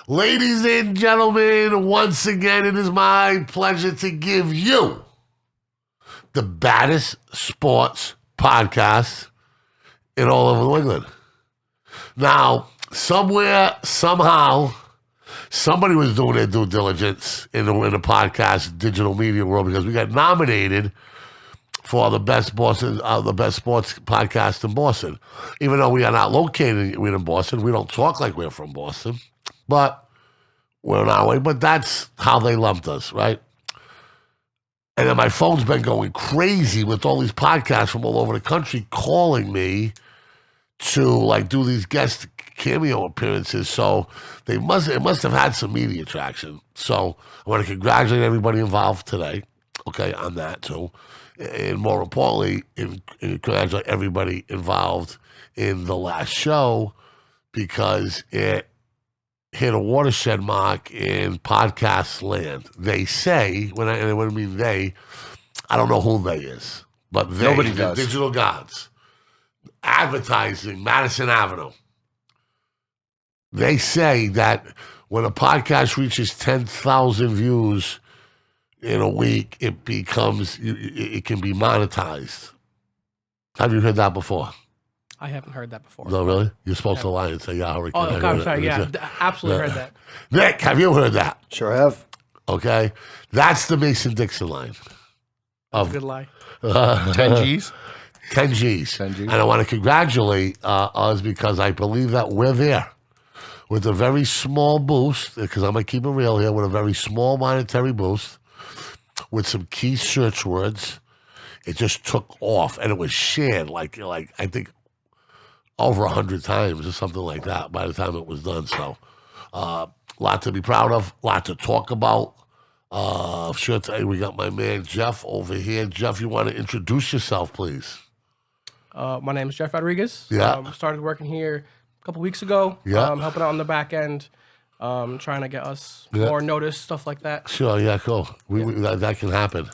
Ladies and gentlemen, once again, it is my pleasure to give you the baddest sports podcast in all of New England. Now, somewhere, somehow, somebody was doing their due diligence in the podcast digital media world because we got nominated for the best sports podcast in Boston. Even though we are not located in Boston, we don't talk like we're from Boston, but we're on our way. But that's how they lumped us, right? And then my phone's been going crazy with all these podcasts from all over the country calling me to like do these guest cameo appearances. So it must have had some media traction. So I want to congratulate everybody involved today, okay, on that too. And more importantly, congratulate everybody involved in the last show because it hit a watershed mark in podcast land. They say, when I mean they, I don't know who they is, but they, nobody does. Digital gods, advertising, Madison Avenue. They say that when a podcast reaches 10,000 views in a week, it can be monetized. Have you heard that before? I haven't heard that before. No, really? You're supposed to lie and say, yeah, Hurricane. Oh, okay, I'm sorry. Yeah, absolutely heard that. Nick, have you heard that? Sure have. Okay. That's the Mason-Dixon line. Good lie. 10 G's? 10 G's. 10 G's. And I want to congratulate us because I believe that we're there with a very small boost, because I'm going to keep it real here, with a very small monetary boost, with some key search words. It just took off, and it was shared like I think over 100 times or something like that by the time it was done. So, a lot to be proud of, a lot to talk about. Sure, today we got my man Jeff over here. Jeff, you want to introduce yourself, please? My name is Jeff Rodriguez. Yeah. Started working here a couple weeks ago. Yeah. Helping out on the back end, trying to get us more notice, stuff like that. Sure, yeah, cool. That can happen.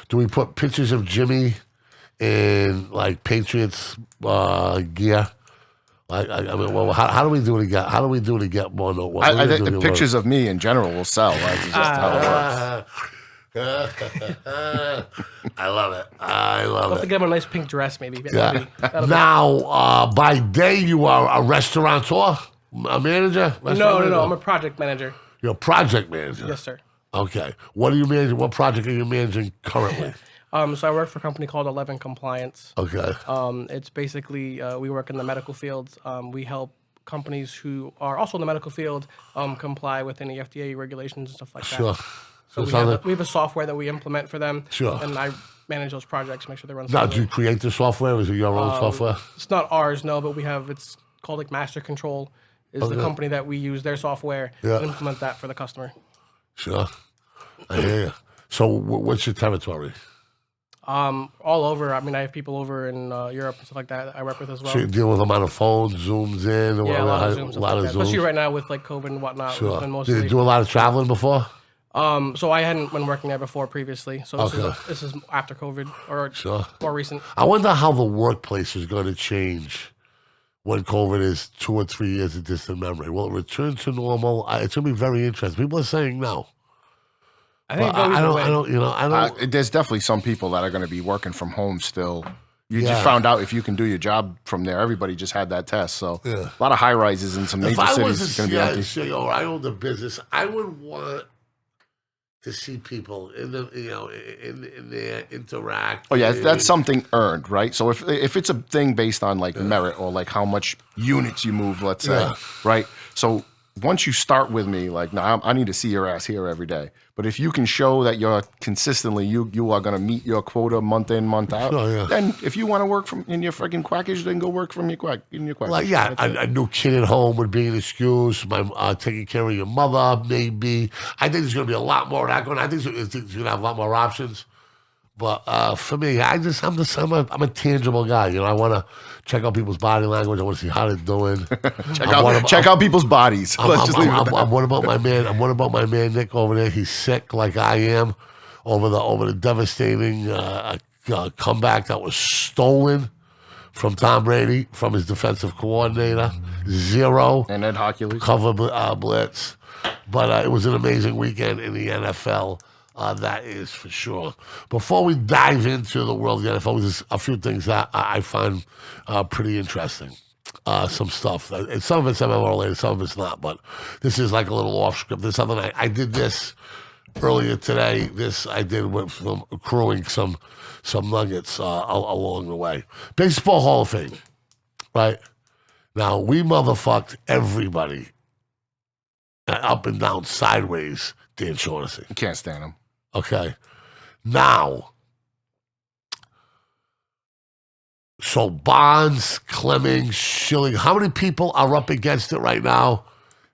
Do we put pictures of Jimmy in like Patriots gear? I mean, well, how do we do to get? How do we do to get more? I think the pictures of me in general will sell. That's just how it works. I love it. I love I'll have it. to get him a nice pink dress, maybe. Yeah. Now, by day, you are a restaurateur, a manager? No. I'm a project manager. You're a project manager? Yes, sir. Okay. What are you managing? What project are you managing currently? So I work for a company called 11 Compliance. Okay. It's basically, we work in the medical field. We help companies who are also in the medical field comply with any FDA regulations and stuff like that. Sure. So we have a software that we implement for them. Sure. And I manage those projects, make sure they run Now, smoothly. do you create the software? Is it your own software? It's not ours, no, but it's called like Master Control is the company that we use their software and implement that for the customer. Sure. I hear you. So what's your territory? All over. I mean, I have people over in Europe and stuff like that I work with as well. So you deal with them on the phone, Zooms in? Or Yeah, a lot of Zooms. Zooms. Especially right now with like COVID and whatnot. Sure. Mostly, Did you do a lot of traveling before? So I hadn't been working there before previously. So this is after COVID or more recent. I wonder how the workplace is going to change when COVID is 2 or 3 years of distant memory. Will it return to normal? It's going to be very interesting. People are saying no. I think I don't. There's definitely some people that are going to be working from home still. You just found out if you can do your job from there. Everybody just had that test. So a lot of high rises in some major cities is going to be empty. Or I owned a business, I would want to see people in there interact. Oh yeah, that's something earned, right? So if it's a thing based on like merit or like how much units you move, let's say, right? So once you start with me, like, nah, I need to see your ass here every day. But if you can show that you're consistently, you are going to meet your quota month in, month out, then if you want to work in your freaking quackage, then go work from your quackage. Like, a new kid at home would be an excuse. Taking care of your mother, maybe. I think there's going to be a lot more of that going on. I think it's going to have a lot more options. But for me, I'm a tangible guy. You know, I want to check out people's body language. I want to see how they're doing. check out people's bodies. What about my man Nick over there? He's sick like I am over the devastating comeback that was stolen from Tom Brady, from his defensive coordinator. 0 and Ed Hoccolis cover blitz. But it was an amazing weekend in the NFL. That is for sure. Before we dive into the world of the NFL, there's a few things that I find pretty interesting. Some stuff. And some of it's MMO related, some of it's not. But this is like a little off script. There's something I did this earlier today. This I did with from accruing some nuggets along the way. Baseball Hall of Fame, right? Now, we motherfucked everybody up and down, sideways, Dan Shaughnessy. Can't stand him. Okay. Now, so Bonds, Clemming, Schilling, how many people are up against it right now?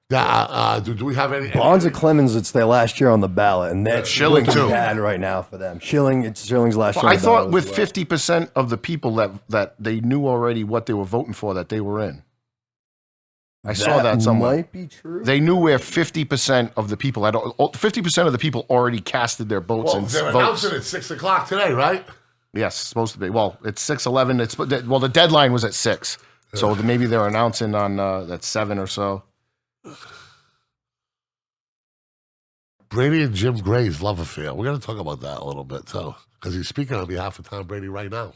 Do we have any? Bonds and Clemens, it's their last year on the ballot, and that's Schilling, looking too. bad right now for them. Schilling's last year. I on the thought ballot with as well. 50% of the people that they knew already what they were voting for, that they were in. I saw that somewhere. Might be true. They knew where 50% of the people had 50% of the people already casted their votes. Well, and they're votes. announcing at 6 o'clock today, right? Yes, it's supposed to be. Well, it's 6:11. Well, the deadline was at 6, so maybe they're announcing on at 7 or so. Brady and Jim Gray's love affair. We're going to talk about that a little bit, too, because he's speaking on behalf of Tom Brady right now.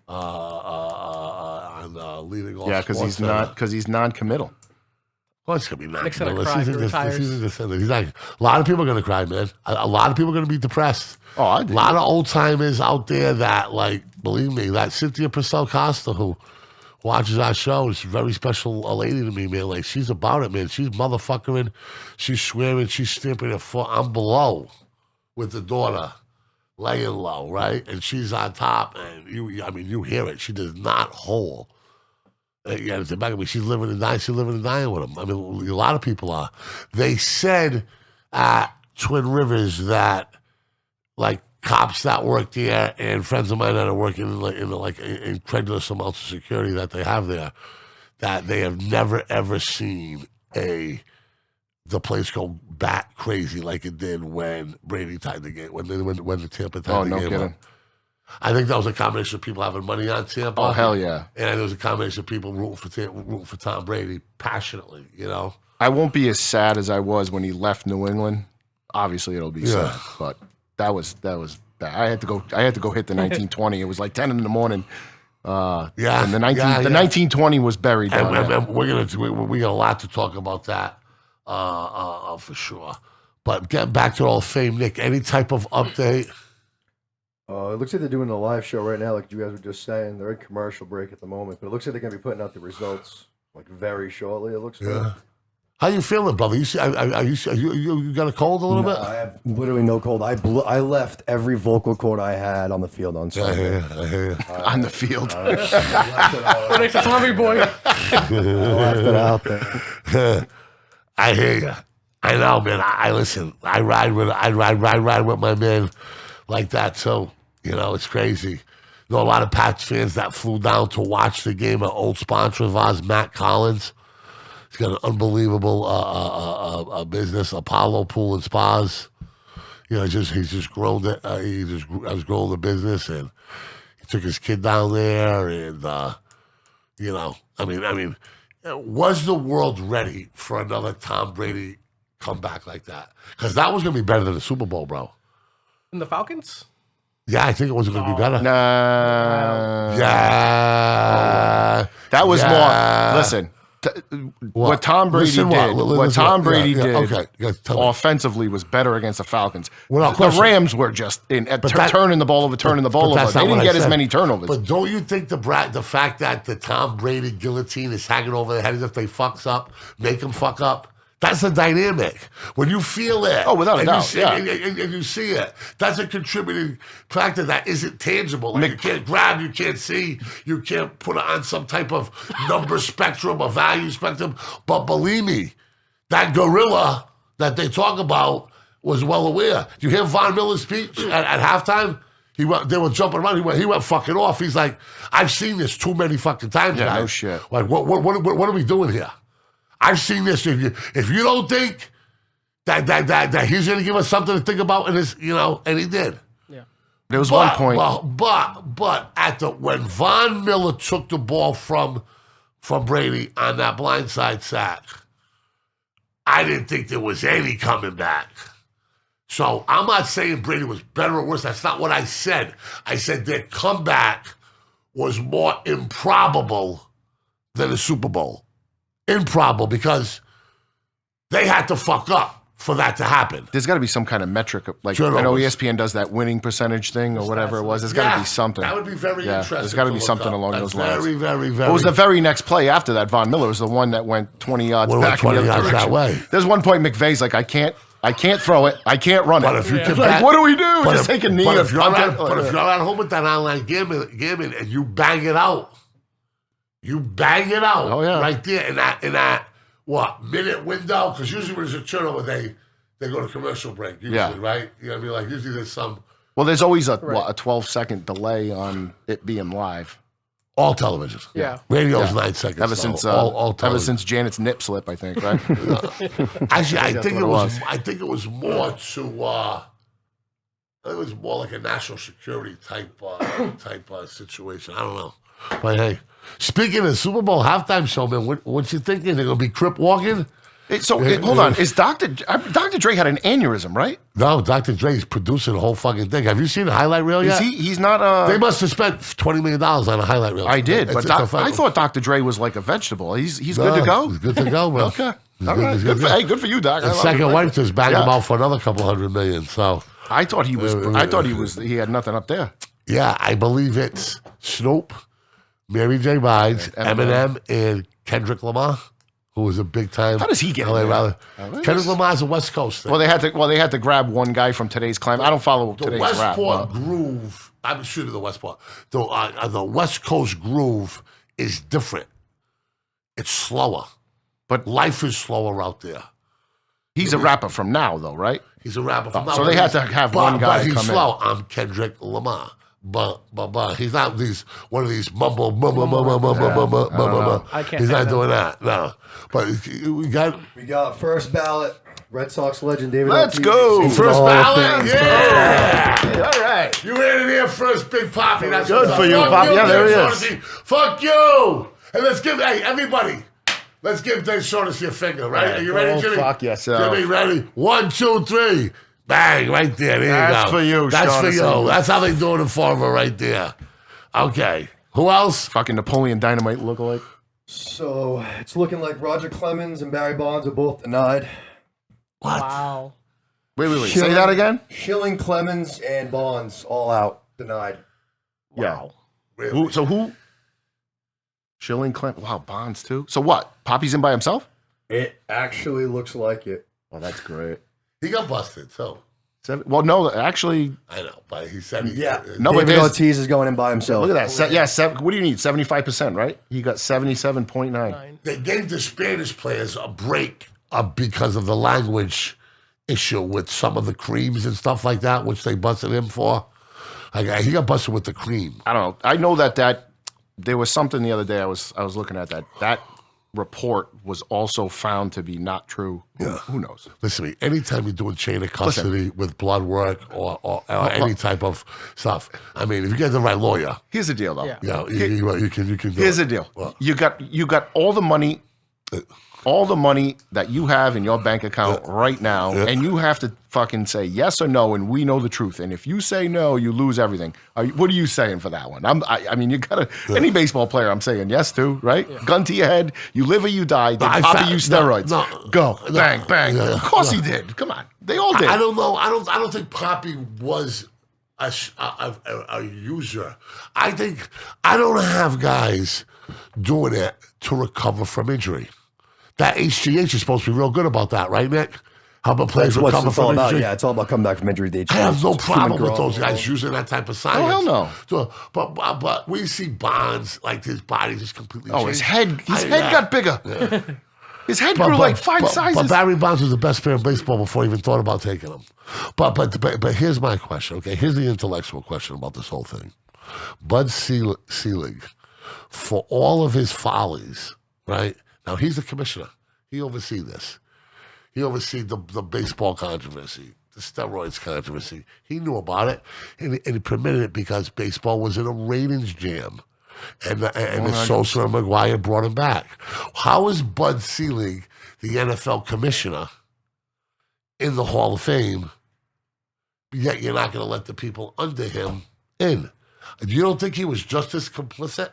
On leading off. Yeah, because he's non-committal. Well, it's going to be nice. Nixon will cry if he retires. He's like, a lot of people are going to cry, man. A lot of people are going to be depressed. Oh, I A did. lot of old timers out there that, like, believe me, that Cynthia Purcell Costa who watches our show is a very special lady to me, man. Like, she's about it, man. She's motherfuckering, she's swearing, she's stamping her foot. I'm below with the daughter, laying low, right? And she's on top, and you hear it. She does not hold. Yeah, it's back of me. She's living and dying. She's living and dying with him. I mean, a lot of people are. They said at Twin Rivers that, like, cops that work there and friends of mine that are working in incredulous amounts of security that they have there, that they have never ever seen the place go bat crazy like it did when Brady tied the game, when the Tampa tied the no game kidding. up. I think that was a combination of people having money on Tampa. Oh, hell yeah. And it was a combination of people rooting for Tom Brady passionately, you know? I won't be as sad as I was when he left New England. Obviously, it'll be sad, but that was bad. I had to go hit the 1920. It was like 10 in the morning. And the 1920 was buried down there. And we got a lot to talk about that for sure. But getting back to all fame, Nick, any type of update? It looks like they're doing a live show right now, like you guys were just saying. They're in commercial break at the moment, but it looks like they're going to be putting out the results like very shortly. It looks like. How you feeling, brother? You got a cold a little bit? I have literally no cold. I left every vocal cord I had on the field on Sunday. I hear you. On the field. I left it all- What makes a Tommy boy? I left it out there. I hear you. I know, man. I listen. I ride with my man like that too. You know, it's crazy. You know, a lot of Pats fans that flew down to watch the game. An old sponsor of ours, Matt Collins. He's got an unbelievable business, Apollo Pool and Spas. You know, he's just grown it. Has grown the business, and he took his kid down there, and you know, I mean, was the world ready for another Tom Brady comeback like that? Because that was going to be better than the Super Bowl, bro. In the Falcons? Yeah, I think it was going to be better. Nah. Yeah. That was Yeah. more. Listen, what Tom Brady Listen did. What Tom Brady did. Okay. Yeah, tell me. Offensively was better against the Falcons. Well, of the course. Rams were just turning the ball over. But They that's not didn't what I get as said. many turnovers. But don't you think the fact that the Tom Brady guillotine is hanging over their head as if they fucks up, make them fuck up? That's the dynamic. When you feel it, Oh, without a and doubt, you see, yeah. and you see it, that's a contributing factor that isn't tangible. Like you can't grab, you can't see, you can't put it on some type of number spectrum or value spectrum. But believe me, that gorilla that they talk about was well aware. You hear Von Miller's speech at halftime? They were jumping around. He went fucking off. He's like, I've seen this too many fucking times, Yeah, guys. no shit. Like, what are we doing here? I've seen this. If you don't think that he's going to give us something to think about in this, you know, and he did. Yeah. There was one point. But when Von Miller took the ball from Brady on that blindside sack, I didn't think there was any coming back. So I'm not saying Brady was better or worse. That's not what I said. I said their comeback was more improbable than a Super Bowl. Improbable because they had to fuck up for that to happen. There's got to be some kind of metric. Like Sure, I know always. ESPN does that winning percentage thing or whatever it was. There's got to be something. That would be very interesting. There's got to be look something up. along That's those lines. Very, very, very. What was the very next play after that? Von Miller was the one that went 20 yards What back went in the 20 other yards direction. that way? There's one point McVay's like, I can't throw it. I can't run But it. if you can Like, back- what do we do? But Just take a knee. But and if you're punt at, it? but if you're at home with that online gaming and you bang it out, Oh, yeah. right there in that minute window? Because usually when there's a turnover, they go to commercial break. Usually, Yeah. right? You know what I mean? Like usually there's some Well, there's always a 12-second delay on it being live. all television. Yeah. Radio's 9 seconds. Ever so since all ever television. since Janet's nip slip, I think, right? Actually, I think what it it was. was. I think it was more to. It was more like a national security type situation. I don't know. But hey, speaking of Super Bowl halftime show, man, what you thinking? They're gonna be crip walking? Hold on. Is Dr. Dre had an aneurysm, right? No, Dr. Dre's producing the whole fucking thing. Have you seen the highlight reel yet? He's not. They must have spent $20 million on a highlight reel. I did, It's- but it's a I thought Dr. Dre was like a vegetable. He's good No, to go. He's good to go, bro. Okay. He's All good- right. he's Good good to go. good for you, Doc. I His love second it. wife just banged him Yeah. out for another couple $100 million. So I thought he was. He had nothing up there. yeah, I believe it's Snoop, Mary J. Blige, Eminem, and Kendrick Lamar, who was a big time. How does he get LA in there? Rally. Kendrick Lamar's a West Coast thing. Well, they had to grab one guy from today's climate. I don't follow The today's rap. Westport but- groove. I'm shooting the Westport. The West Coast groove is different. It's slower, But life is slower out there. he's a rapper from now, though, right? He's a rapper from so they had to have one guy But he's come in. slow. I'm Kendrick Lamar. But he's not one of these mumble. I can't He's say not that. doing that. No. But we got first ballot. Red Sox legend David. Let's Ortiz. go. Into the first Hall of ballot. Fame. Yeah. All right. You heard it here first, Big Papi. That's Good what's for up. you, Fuck Papi. Yeah, there he Dave is. Shaughnessy. Fuck you. And everybody. Let's give Dave Shaughnessy a finger, right? Are you ready, Oh, Jimmy? fuck yourself. Jimmy, ready? 1, 2, 3. Bang, right there. There That's you go. for you, That's Shaughnessy. for you. That's how they do it in Farmer right there. Okay. Who else? Fucking Napoleon Dynamite lookalike. So it's looking like Roger Clemens and Barry Bonds are both denied. What? Wow. Wait. Say that again. Schilling, Clemens, and Bonds all out denied. Yeah. Really? Who? Shilling, Clint. Wow, Bonds too. So what? Poppy's in by himself? It actually looks like it. Oh, that's great. He got busted, so. Well, no, actually, I know, but he said he. Yeah. No, but David there's- Ortiz is going in by himself. look at that. What do you need? 75%, right? He got 77.9. They gave the Spanish players a break because of the language issue with some of the creams and stuff like that, which they busted him for. He got busted with the cream. I don't know. I know that there was something the other day. I was looking at that report was also found to be not true. Who knows? Listen to me. Anytime you're doing chain of custody with blood work or any type of stuff, I mean, if you get the right lawyer, Here's the deal, though. Yeah. you can do Here's it. the deal. Well, You got all the money that you have in your bank account right now, and you have to fucking say yes or no, and we know the truth. And if you say no, you lose everything. What are you saying for that one? I mean, you gotta any baseball player. I'm saying yes to, right? Gun to your head. You live or you die. Did I Papi found- use steroids? no, Go no, bang bang. yeah, Of course no. he did. Come on, they all did. I don't know. I don't think Papi was a user. I don't have guys doing it to recover from injury. That HGH is supposed to be real good about that, right, Nick? Helping players That's what recover it's all from about. injury. Yeah, it's all about coming back from injury. I have no problem with Human those growth. guys using that type of science. hell no. So, but we see Bonds, like his body just completely Oh, changed. his head Yeah. got bigger. His head grew like five sizes. But Barry Bonds was the best player in baseball before he even thought about taking him. But here's my question, okay? Here's the intellectual question about this whole thing. Bud Selig, for all of his follies, right? Now, he's the commissioner. He oversees this. He oversees the baseball controversy, the steroids controversy. He knew about it, and he permitted it because baseball was in a ratings jam. And the Sosa and McGuire brought him back. How is Bud Selig the NFL commissioner in the Hall of Fame, yet you're not going to let the people under him in. You don't think he was just as complicit?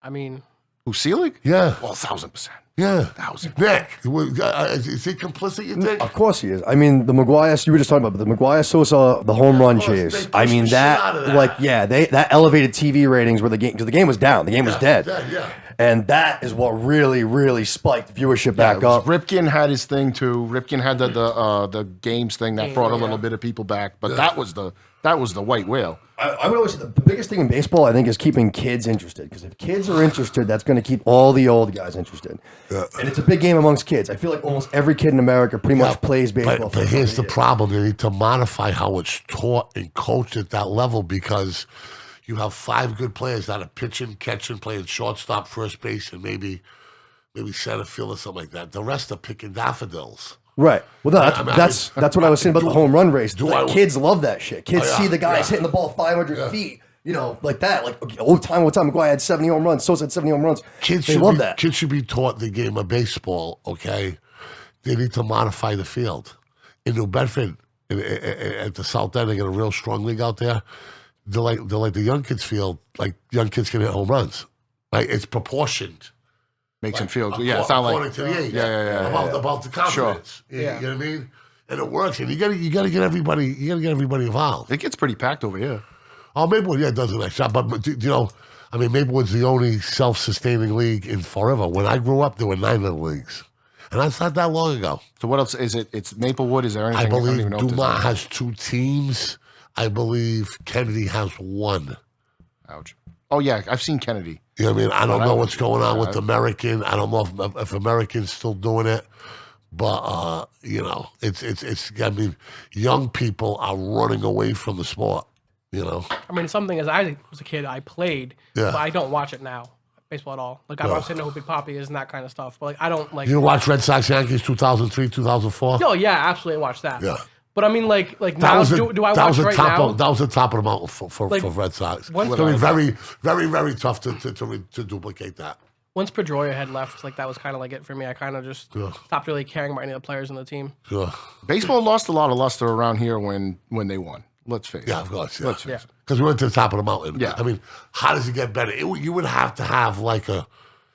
I mean, Who, Selig? Yeah. Well, 1,000%. Yeah. 1,000%. Nick, is he complicit, you think? Of course he is. I mean, the Maguire, you were just talking about, but the Maguire Sosa, the home run Of course, chase. they I pushed mean, the shit out of that. that elevated TV ratings where the game, because the game was down. The game was dead. Yeah. And that is what really, really spiked viewership back It was- up. Ripken had his thing too. Ripken had the games thing that brought a little bit of people back, but that was the white whale. I would always say the biggest thing in baseball, I think, is keeping kids interested. Because if kids are interested, that's going to keep all the old guys interested. Yeah. And it's a big game amongst kids. I feel like almost every kid in America pretty much plays baseball. But here's the problem. They need to modify how it's taught and coached at that level because you have 5 good players that are pitching, catching, playing shortstop, first base, and maybe center field or something like that. The rest are picking daffodils. Right. Well, no, I mean, that's what I was saying about the home run race. I- Kids love that shit. Kids Oh, yeah, see the guys yeah. hitting the ball 500 feet, like that. Like, okay, old time, McGuire had 70 home runs. Sosa had 70 home runs. They love that. Kids should be taught the game of baseball, okay? They need to modify the field. In New Bedford, at the South End, they got a real strong league out there. They're like the young kids field, like young kids can hit home runs. Like, it's proportioned. Makes him feel good. Yeah, it's not according like to the age. Yeah. About the confidence. Sure. You know what I mean? And it works. And you gotta get everybody involved. It gets pretty packed over here. Oh, Maplewood, does a nice job. But Maplewood's the only self-sustaining league in forever. When I grew up, there were 9 little leagues. And that's not that long ago. So what else is it? It's Maplewood. Is there anything? I believe don't even know if Dumont there's has 2 teams. I believe Kennedy has 1. Ouch. Oh yeah, I've seen Kennedy. You know what I mean? I don't know what's going on with Yeah. American. I don't know if American's still doing it. But, it's I mean, young people are running away from the sport, I mean, something as I was a kid, I played, Yeah. but I don't watch it now, baseball at all. Like, I obviously know who Big Papi is and that kind of stuff, but, like, I don't, like... You watch Red Sox Yankees 2003, 2004? No, yeah, absolutely watch that. Yeah. But, I mean, like now, do I watch right now? That was the top of the mountain for Red Sox. It's Once- going to be very, very, very tough to duplicate that. Once Pedroia had left, like, that was kind of like it for me. I kind of just stopped really caring about any of the players on the team. Sure. Baseball lost a lot of luster around here when they won. Let's face it. Yeah, of course. Yeah. Let's face it. Because we went to the top of the mountain. Yeah. I mean, how does it get better? You would have to have like a. You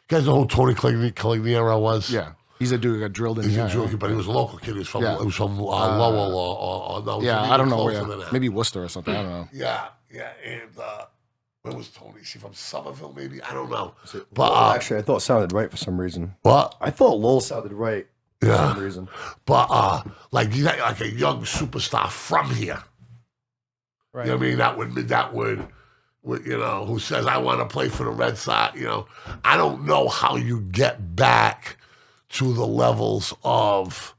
guys know who Tony Cogliera was? Yeah. He's a dude who got drilled in He's the a eye. Jew, but he was a local kid. He was from Yeah. Lowell or no. Yeah, even I don't know closer where. than that. Maybe Worcester or something. I don't know. Yeah. And where was Tony? Is he from Somerville? Maybe I don't know. But actually, I thought it sounded right for some reason. But I thought Lowell sounded right for some reason. But like you got like a young superstar from here. Right. You know what I mean? That would who says I want to play for the Red Sox. I don't know how you get back to the levels of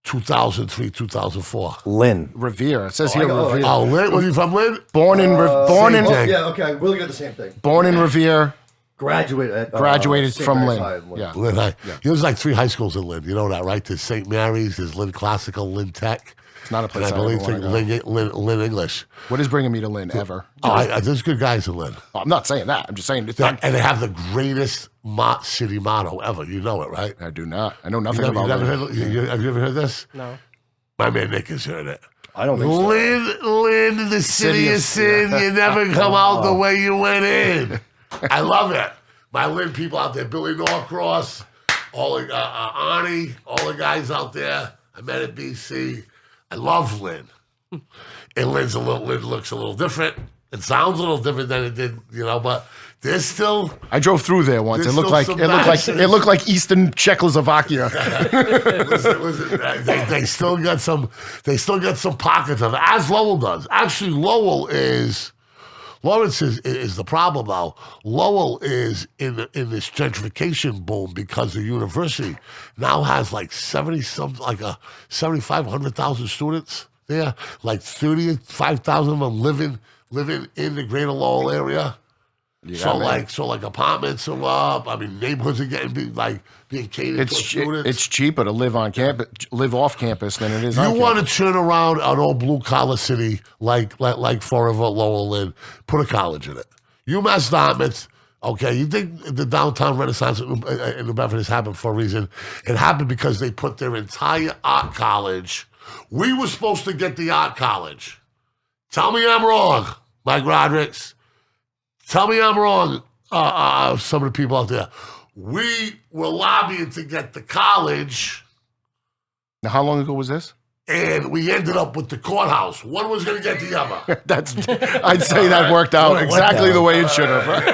2003, 2004. Lynn. Revere. It says Oh, here I got- Revere. Oh, Lynn? Was he from Lynn? Born in Yeah, okay. We're looking at the same thing. born in Revere. Graduated Graduated from Lynn. Yeah. Lynn High. There's like 3 high schools in Lynn. You know that, right? There's St. Mary's, there's Lynn Classical, Lynn Tech. It's not a And place I I ever believe wanna go. Lynn English. What is bringing me to Lynn ever? There's good guys in Lynn. I'm not saying that. I'm just saying it's not. And they have the greatest city motto ever. You know it, right? I do not. I know nothing You about never Lynn. heard, have you ever heard this? No. My man Nick has heard it. I don't think so. Lynn, the city of sin. You never come out the way you went in. I love it. My Lynn people out there, Billy Norcross, all the Arnie, all the guys out there. I met at BC. I love Lynn. And Lynn looks a little different. It sounds a little different than it did, but there's still. I drove through there once. It There's looked still like some it looked like Eastern Czechoslovakia. Listen, they still got some. They still got some pockets of it, as Lowell does. Actually, Lawrence is the problem now. Lowell is in this gentrification boom because the university now has like 7,500,000 students there. Like 35,000 of them living in the greater Lowell area. So apartments are up. I mean, neighborhoods are getting being catered to students. It's cheaper to live on campus, live off campus than it is. You on want campus. to turn around an old blue collar city like Forever, Lowell, and put a college in it. UMass Dartmouth, Okay, you think the downtown Renaissance in New Bedford has happened for a reason? It happened because they put their entire art college. We were supposed to get the art college. Tell me I'm wrong, Mike Rodgers. Tell me I'm wrong, some of the people out there. We were lobbying to get the college. Now, how long ago was this? And we ended up with the courthouse. One was going to get the other. I'd say that worked out exactly the way it should have. Right?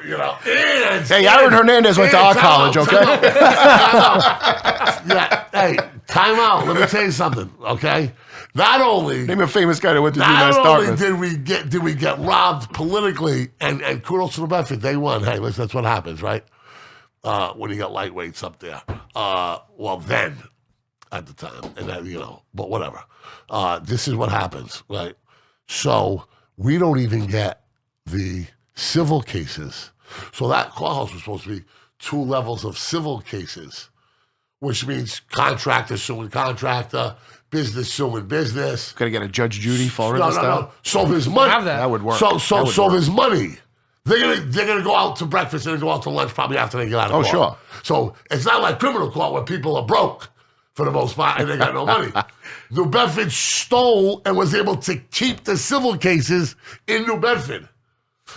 you know. Hey, Aaron Hernandez went to our college, okay? Yeah. Hey, time out. Let me tell you something, okay? Not only Name a famous guy that went to not UMass only Dartmouth. did we get robbed politically, and kudos to the Bedford, they won. Hey, listen, that's what happens, right? When you got lightweights up there. Well, then. At the time, and then, but whatever. This is what happens, right? So we don't even get the civil cases. So that courthouse was supposed to be 2 levels of civil cases, which means contractor suing contractor, business suing business. Got to get a Judge Judy Florida style. No. So there's money. Have that. That would work. So there's money. They're gonna go out to breakfast and go out to lunch probably after they get out of court. Sure. So it's not like criminal court where people are broke. For the most part, and they got no money. New Bedford stole and was able to keep the civil cases in New Bedford.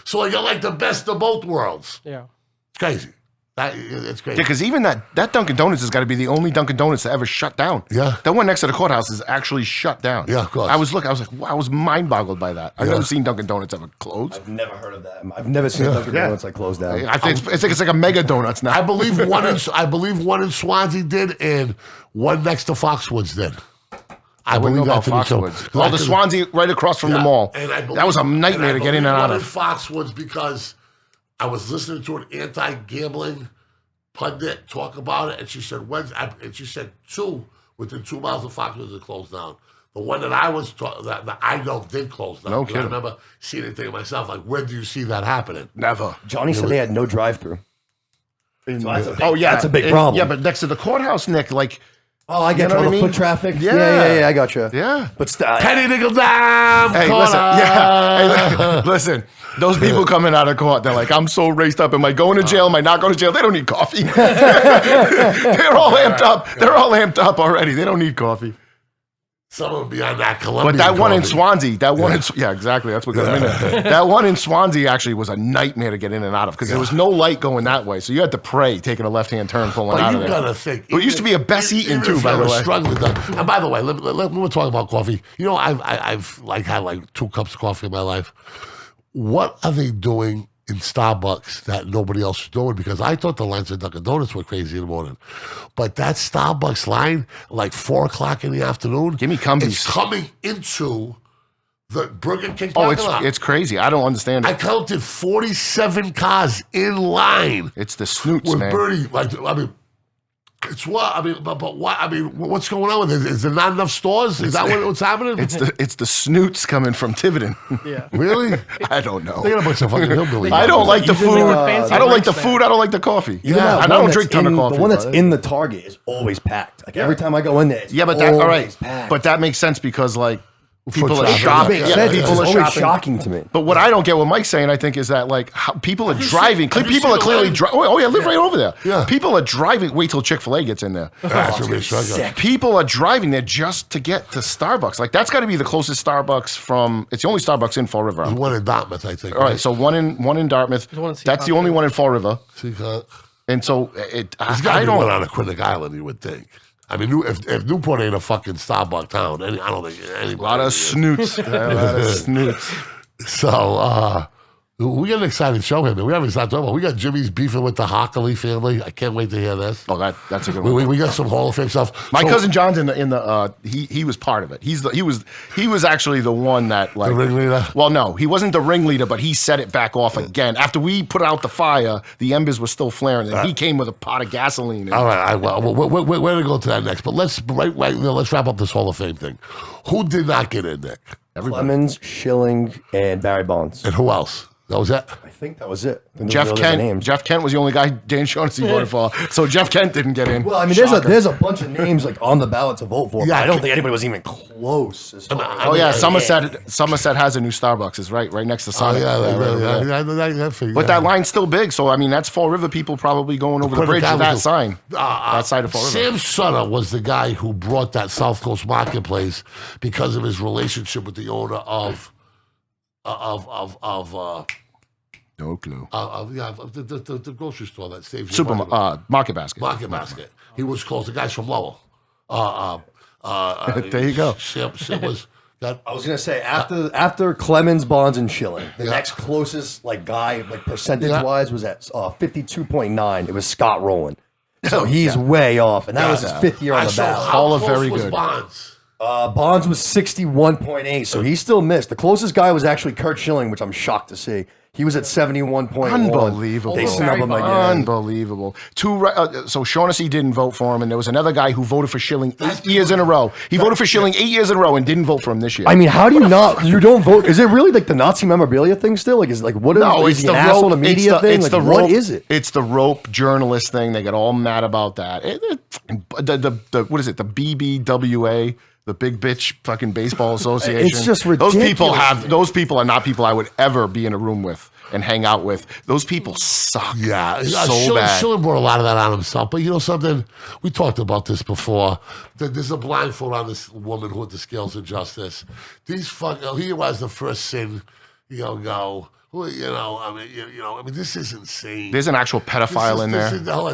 So they got like the best of both worlds. Yeah. It's crazy. It's crazy. Yeah, because even that Dunkin' Donuts has got to be the only Dunkin' Donuts to ever shut down. Yeah. That one next to the courthouse is actually shut down. Yeah, of course. I was like, wow, I was mind boggled by that. I've never seen Dunkin' Donuts ever close. I've never heard of that. I've never seen Dunkin' Donuts like closed down. I think it's like a mega donuts now. I believe one in Swansea did, and one next to Foxwoods did. I wouldn't believe know that about to be Foxwoods. true. Oh, the Swansea right across from the mall. And I believe, that was a nightmare to get in and out one in of. Foxwoods because I was listening to an anti-gambling pundit talk about it, and she said and she said 2 within 2 miles of Foxwoods had closed down. The one that I was that I know did close down. No kidding. I kidding. remember seeing it thinking to myself, like, when do you see that happening? Never. Johnny said they had no drive-through. So that's a big problem. Yeah, but next to the courthouse, Nick, like. Oh, I get You know all what the I mean? foot traffic. Yeah. Yeah, I got you. Yeah. But Penny nickel dime. Hey, corner. listen. Yeah. Hey, listen. Those people coming out of court, they're like, I'm so raced up. Am I going to jail? Am I not going to jail? They don't need coffee. They're all amped up. They're all amped up already. They don't need coffee. Some of them be on that Columbia. But that one in coffee. Swansea, yeah, exactly. That's what got me there. That one in Swansea actually was a nightmare to get in and out of because there was no light going that way. So you had to pray taking a left-hand turn pulling But out you of there. gotta think. It used to be a Best Eaten too, by the way. Struggling. And by the way, let me talk about coffee. I've like had like 2 cups of coffee in my life. What are they doing in Starbucks that nobody else is doing? Because I thought the lines at Dunkin' Donuts were crazy in the morning, but that Starbucks line, like 4 o'clock in the afternoon, Give me Cumbies. It's coming into the Burger King Oh, parking lot. it's crazy. I don't understand I it. counted 47 cars in line It's the snoots, with man. Birdie. It's what I mean, but what I mean, what's going on with it? Is there not enough stores? Is that what's happening? It's the snoots coming from Tiverton. Yeah. Really? I don't know. They got a bunch of fucking hillbillies. I don't like the Even food. the fancy I don't like the drinks, food. I don't like the coffee. Even Yeah, that and I one don't drink that's ton of in- coffee. The one that's but- in the Target is always packed. Like every time I go in there, it's Yeah, but that all right. always packed. But that makes sense because like people are traffic. shopping. Makes Yeah, sense. It's people are always shopping. shocking to me. But what I don't get, what Mike's saying, I think, is that like how people are driving. have you People seen are the clearly line? driving. Oh yeah, I live right over there. Yeah. People are driving. Wait till Chick-fil-A gets in there. That's gonna be a struggle. People are driving there just to get to Starbucks. Like that's got to be the closest Starbucks from. It's the only Starbucks in Fall River. There's one in Dartmouth, I think. All right, so one in Dartmouth. one in That's the Seacon, only too. one in Fall River. There's And so got to I be one don't. on Aquatic Island, you would think. I mean, if Newport ain't a fucking Starbucks town, I don't think anybody. A lot of snoots. A lot of snoots. So, we got an exciting show here, man. We haven't started talking about. We got Jimmy's beefing with the Hoccolis family. I can't wait to hear this. Oh, that's a good one. We got some Hall of Fame stuff. My So, cousin John's in the he was part of it. He was actually the one that like the ringleader. Well, no, he wasn't the ringleader, but he set it back off again. After we put out the fire, the embers were still flaring, and he came with a pot of gasoline. All right, well, we're going to go to that next, but let's let's wrap up this Hall of Fame thing. Who did not get in, Nick? Clemens, Schilling, and Barry Bonds. And who else? That was it. I think that was it. Jeff Kent was the only guy Dan Shaughnessy voted for, so Jeff Kent didn't get in. Well, I mean, there's a bunch of names like on the ballot to vote for. Yeah, I don't think anybody was even close. Somerset has a new Starbucks. It's right next to Sonic. But that line's still big, so I mean, that's Fall River people probably going over the bridge with that sign. That side of Fall River. Sam Sutter was the guy who brought that South Coast Marketplace because of his relationship with the owner of no clue. The grocery store that saves Market Basket. Market Basket. He was close. The guy's from Lowell. There you go. Sam was that. I was gonna say after Clemens, Bonds, and Schilling, the next closest guy percentage wise was at 52.9. It was Scott Rowland. So he's way off, and that was his 5th year on the ballot. All very good. Bonds? Bonds was 61.8, so he still missed. The closest guy was actually Kurt Schilling, which I'm shocked to see. He was at 71.1. Unbelievable. They snub him again. Unbelievable. So Shaughnessy didn't vote for him, and there was another guy who voted for Schilling 8 years in a row. He voted for Schilling 8 years in a row and didn't vote for him this year. I mean, how do you not? You don't vote? Is it really the Nazi memorabilia thing still? Is what? No, is it's he the an asshole to media thing? It's the what rope, is it? It's the rope journalist thing. They get all mad about that. What is it? The BBWA. The Big Bitch fucking Baseball Association. It's just ridiculous. Those people are not people I would ever be in a room with and hang out with. Those people suck. Yeah, so bad. Schilling brought a lot of that on himself. But you know something? We talked about this before. There's a blindfold on this woman who had the scales of justice. He was the first sin. I mean, this is insane. There's an actual pedophile in there. That's what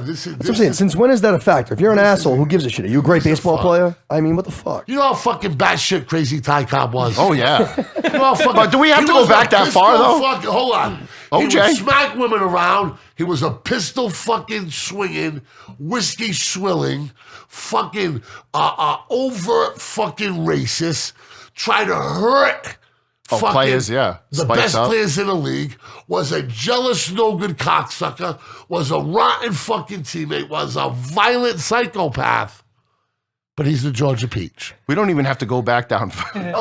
I'm saying. Since when is that a factor? If you're an asshole, who gives a shit? Are you a great baseball player? I mean, what the fuck? You know how fucking batshit crazy Ty Cobb was? Oh, yeah. But do we have to go back that far, though? Hold on. OJ? He would smack women around. He was a pistol fucking swinging, whiskey swilling, fucking overt fucking racist, try to hurt players, yeah. The best players in the league, was a jealous, no good cocksucker, was a rotten fucking teammate, was a violent psychopath. But he's the Georgia Peach. We don't even have to go back down.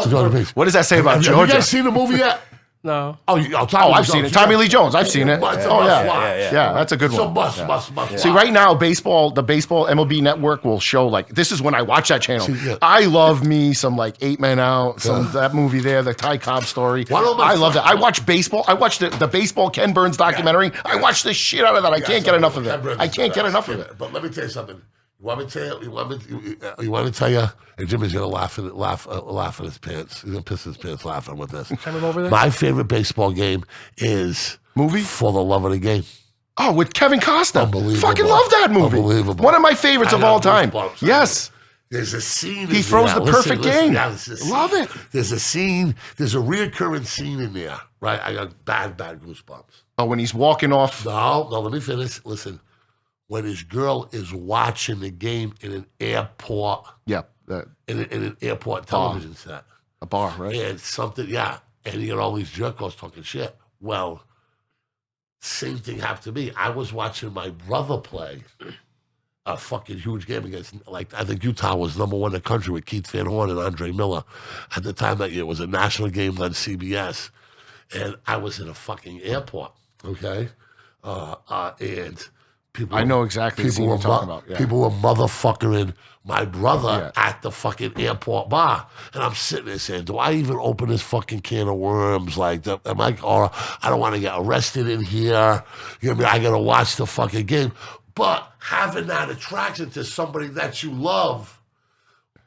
Georgia Peach. What does that say about Georgia? Have you guys seen the movie yet? No. I've seen it. Tommy Lee Jones. I've seen it. Yeah, that's a good one. Must. See, right now, the baseball MLB Network will show this is when I watch that channel. I love me some 8 Men Out, that movie there, the Ty Cobb story. I love that. I watch baseball. I watch the baseball Ken Burns documentary. I watch the shit out of that. I can't get enough of it. I can't get enough of it. But let me tell you something. You want me to tell you? And Jimmy's gonna laugh at his pants. He's gonna piss his pants laughing with this. My favorite baseball game is movie For the Love of the Game. Oh, with Kevin Costner. Unbelievable. Fucking love that movie. Unbelievable. One of my favorites of all time. Yes. There's a scene. He throws the perfect game. Love it. There's a scene. There's a reoccurring scene in there. Right. I got bad goosebumps. Oh, when he's walking off. No. Let me finish. Listen. When his girl is watching the game in an airport. Yeah. In an airport television set. A bar, right? And something, yeah. And you get all these jerk-offs talking shit. Well, same thing happened to me. I was watching my brother play a fucking huge game against, I think Utah was #1 in the country with Keith Van Horn and Andre Miller. At the time that year, it was a national game on CBS. And I was in a fucking airport, okay? And I know exactly what you're talking about. Yeah. People were motherfuckering my brother at the fucking airport bar. And I'm sitting there saying, do I even open this fucking can of worms? I don't want to get arrested in here. You know what I mean? I got to watch the fucking game. But having that attraction to somebody that you love,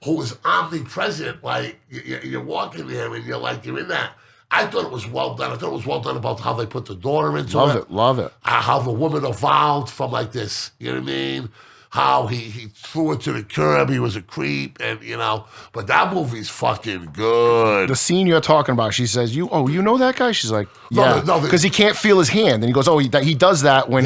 who is omnipresent, you're walking there and you're in that. I thought it was well done. I thought it was well done about how they put the daughter into it. Love it. How the woman evolved from this, you know what I mean? How he threw it to the curb. He was a creep, and But that movie's fucking good. The scene you're talking about, she says, you know that guy? She's like, yeah, because he can't feel his hand, and he goes, he does that when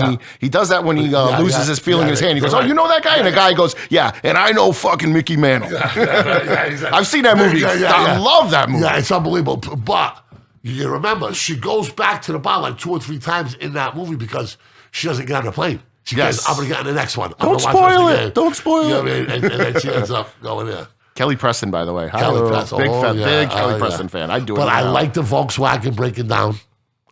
he loses his feeling in his hand. He goes, you know that guy? And the guy goes, yeah, and I know fucking Mickey Mantle. Exactly. I've seen that movie. I love that movie. Yeah, it's unbelievable. But you remember, she goes back to the bar 2 or 3 times in that movie because she doesn't get on the plane. She goes, I'm going to get on the next one. Don't spoil it. Don't spoil it. You know what I mean? And then she ends up going there. Kelly Preston, by the way. Kelly Preston. Big Kelly Preston fan. I do it. But I like the Volkswagen breaking down.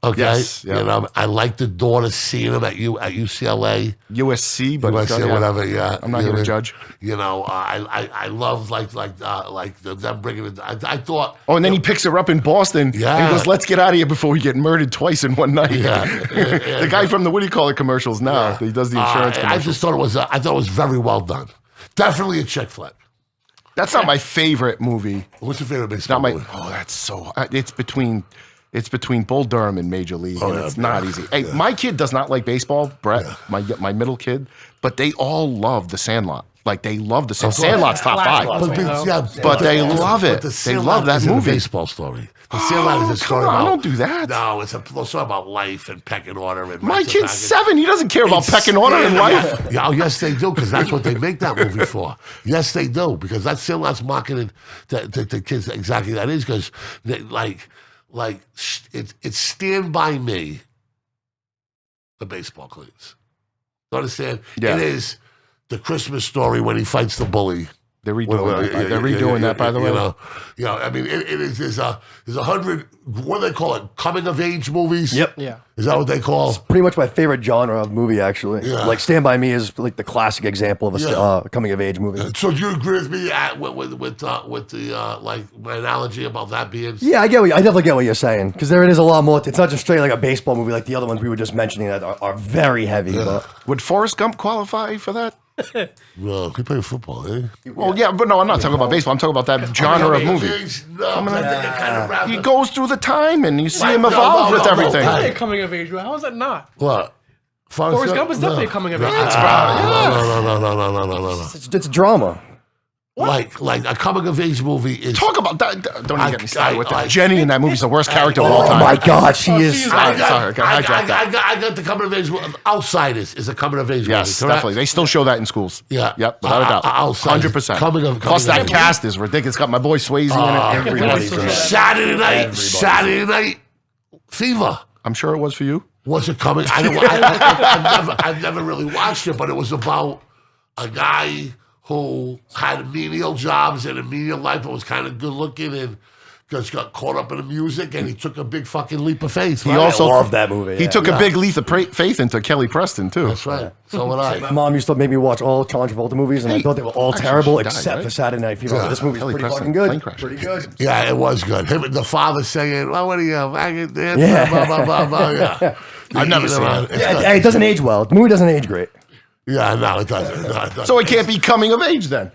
Okay, Yes, yeah. you know, I like the daughter seeing him at UCLA, USC, but USC, whatever. Yeah, I'm not you here know, to judge. You know, I love them bringing it. I thought. Oh, and then he picks her up in Boston. Yeah. And he goes, let's get out of here before we get murdered twice in one night. Yeah. The guy from the what do you call it commercials now? He does the insurance I commercials. just thought it was very well done. Definitely a chick flick. That's not my favorite movie. What's your favorite baseball Not my. movie? Oh, that's so. It's between Bull Durham and Major League, and yeah, it's not easy. Hey, my kid does not like baseball, Brett, my middle kid, but they all love The Sandlot. Like they love The Sandlot. Sandlot's top five, but they love it. They love that movie. A baseball story. The Sandlot is a story come on, about. don't do that. No, it's a story about life and pecking order. And My rights kid's and 7. He doesn't care about pecking order in life. Yeah, oh, yes, they do, because that's what they make that movie for. Yes, they do, because that Sandlot's marketed to kids exactly that is, because it's Stand By Me, the baseball cleats. You understand? Yeah. It is the Christmas Story when he fights the bully. They're redoing that. They're redoing that, by the way. You know, I mean, it is. There's 100. What do they call it? Coming of age movies. Yep. Yeah. Is that what they call? Pretty much my favorite genre of movie, actually. Yeah. Like Stand By Me is like the classic example of a coming of age movie. So do you agree with me with the like my analogy about that being? Yeah, I definitely get what you're saying, because there it is a lot more. It's not just straight like a baseball movie like the other ones we were just mentioning that are very heavy. But Would Forrest Gump qualify for that? Well, he played football, eh? Well, yeah, but no, I'm not talking about baseball. I'm talking about that genre of movie. He goes through the time and you see him evolve with everything. Definitely a coming of age. How is that not? What? Forrest Gump is definitely a coming of age. No. it's drama. Like a coming of age movie is. Talk about that. Don't even get me started with that. I- Jenny in that movie is the worst character of all Oh time. my God, she is. she's- I Sorry, hijack that. I got the coming of age. Outsiders is a coming of age Yes, movie. correct? definitely. They still show that in schools. Yeah. Yep, without a doubt. Outsiders. 100%. Coming Plus, of that age. cast is ridiculous. It's got my boy Swayze in it. Everybody's in it. Saturday Night Fever. I'm sure it was for you. Was it coming? I've never really watched it, but it was about a guy who had menial jobs and a menial life, but was kind of good looking and just got caught up in the music, and he took a big fucking leap of faith. He right? also love that movie. He yeah. took a big leap of faith into Kelly Preston too. That's right. So would I. My mom used to make me watch all John Travolta movies, and I thought they were all actually, terrible she died, except right? for Saturday Night Fever. Yeah. This movie's Kelly pretty Preston, fucking plane good. crash. Pretty good. Yeah, it was good. Him and the father saying, "Well, what are you, faggot dance?" Yeah. Blah, blah, blah, blah. Yeah. I've never seen it. It's Yeah, good. it doesn't age well. The movie doesn't age great. Yeah, no, it doesn't. No, it doesn't. So it can't be coming of age then.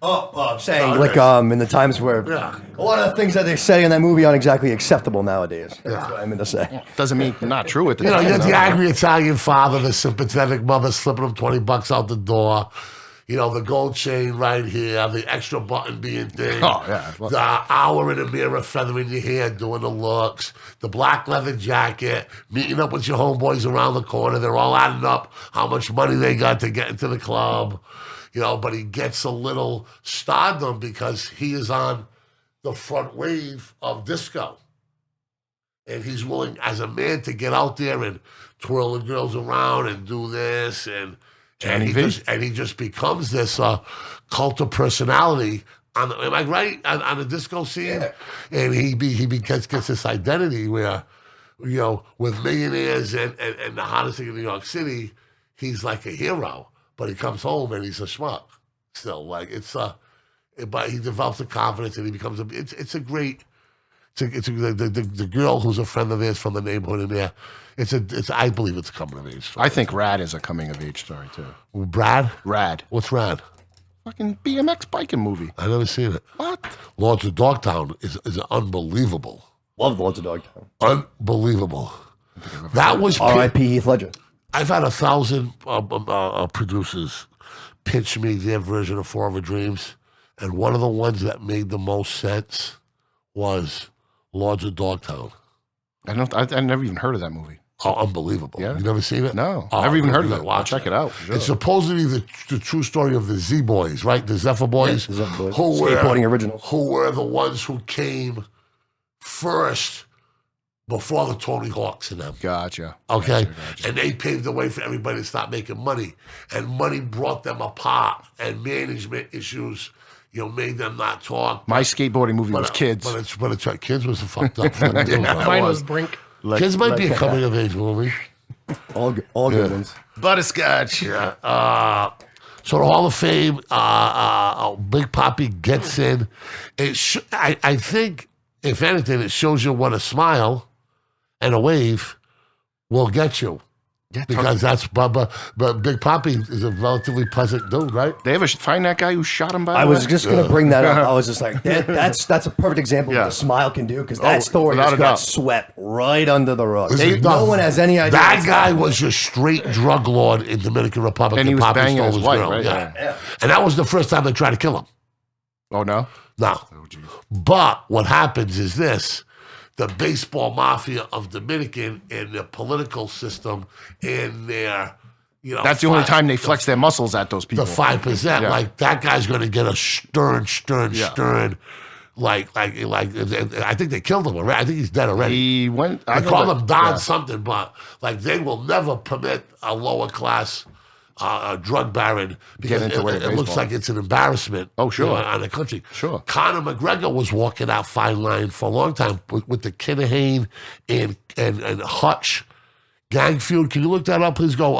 I'm saying, No, like, in the times where Yeah. a lot of the things that they say in that movie aren't exactly acceptable nowadays. That's what I mean to say. Doesn't mean not true at the You know, time. you had the though. angry Italian father, the sympathetic mother slipping him $20 out the door. You know, the gold chain right here, the extra button being thing. Oh, yeah. Well- The hour in the mirror feathering your hair, doing the looks. The black leather jacket, meeting up with your homeboys around the corner. They're all adding up how much money they got to get into the club. You know, but he gets a little stardom because he is on the front wave of disco. And he's willing, as a man, to get out there and twirl the girls around and do this. And he just becomes this cult of personality. Am I right? On the disco scene? Yeah. And he gets this identity where, you know, with millionaires and the hottest thing in New York City, he's like a hero. But he comes home and he's a schmuck still. Like but he develops the confidence and he becomes the girl who's a friend of theirs from the neighborhood in there. I believe it's a coming of age story. I think Rad is a coming of age story too. Brad? Rad. What's Rad? Fucking BMX biking movie. I've never seen it. What? Lords of Dogtown is unbelievable. Love Lords of Dogtown. Unbelievable. That was R.I.P. Heath Ledger. I've had 1,000 producers pitch me their version of Forever Dreams, and one of the ones that made the most sense was Lords of Dogtown. I never even heard of that movie. Oh, unbelievable. Yeah. You never seen it? No. Oh, never even heard of you it. I'll watch check it out. Sure. It's supposedly the true story of the Z Boys, right? The Zephyr Boys. the Zephyr Boys. Who were, Skateboarding originals. Who were the ones who came first before the Tony Hawks and them. Gotcha. Okay? Gotcha. And they paved the way for everybody to stop making money. And money brought them apart. And management issues, you know, made them not talk. My skateboarding movie was Kids. But it's Kids was fucked up. Mine was Brink. Kids might be a coming of age movie. All good ones. Butterscotch. Yeah. So the Hall of Fame, Big Papi gets in. I think, if anything, it shows you what a smile and a wave will get you. Yeah, Because that's Bubba. But Big Papi is a relatively pleasant dude, right? They ever find that guy who shot him, by the way? I was just going to bring that up. I was just like, that's a perfect example of what a smile can do, because that story without just a got doubt. swept right under the rug. Listen, No one has any idea. That what's guy happening. was a straight drug lord in Dominican Republic. And he was Papi banging stole his wife, girl. right? Yeah. And that was the first time they tried to kill him. Oh, no? No. But what happens is this. The baseball mafia of Dominican and the political system and their, That's the only time they flex their muscles at those people. the 5%. Yeah. Like, that guy's going to get a stern, like, I think they killed him already. I think he's dead already. He went... I call him Don something, but, like, they will never permit a lower class drug baron because into it looks baseball. like it's an embarrassment. Oh, sure. On the country. Sure. Conor McGregor was walking that fine line for a long time with the Kinahane and Hutch gang feud. Can you look that up? Please go.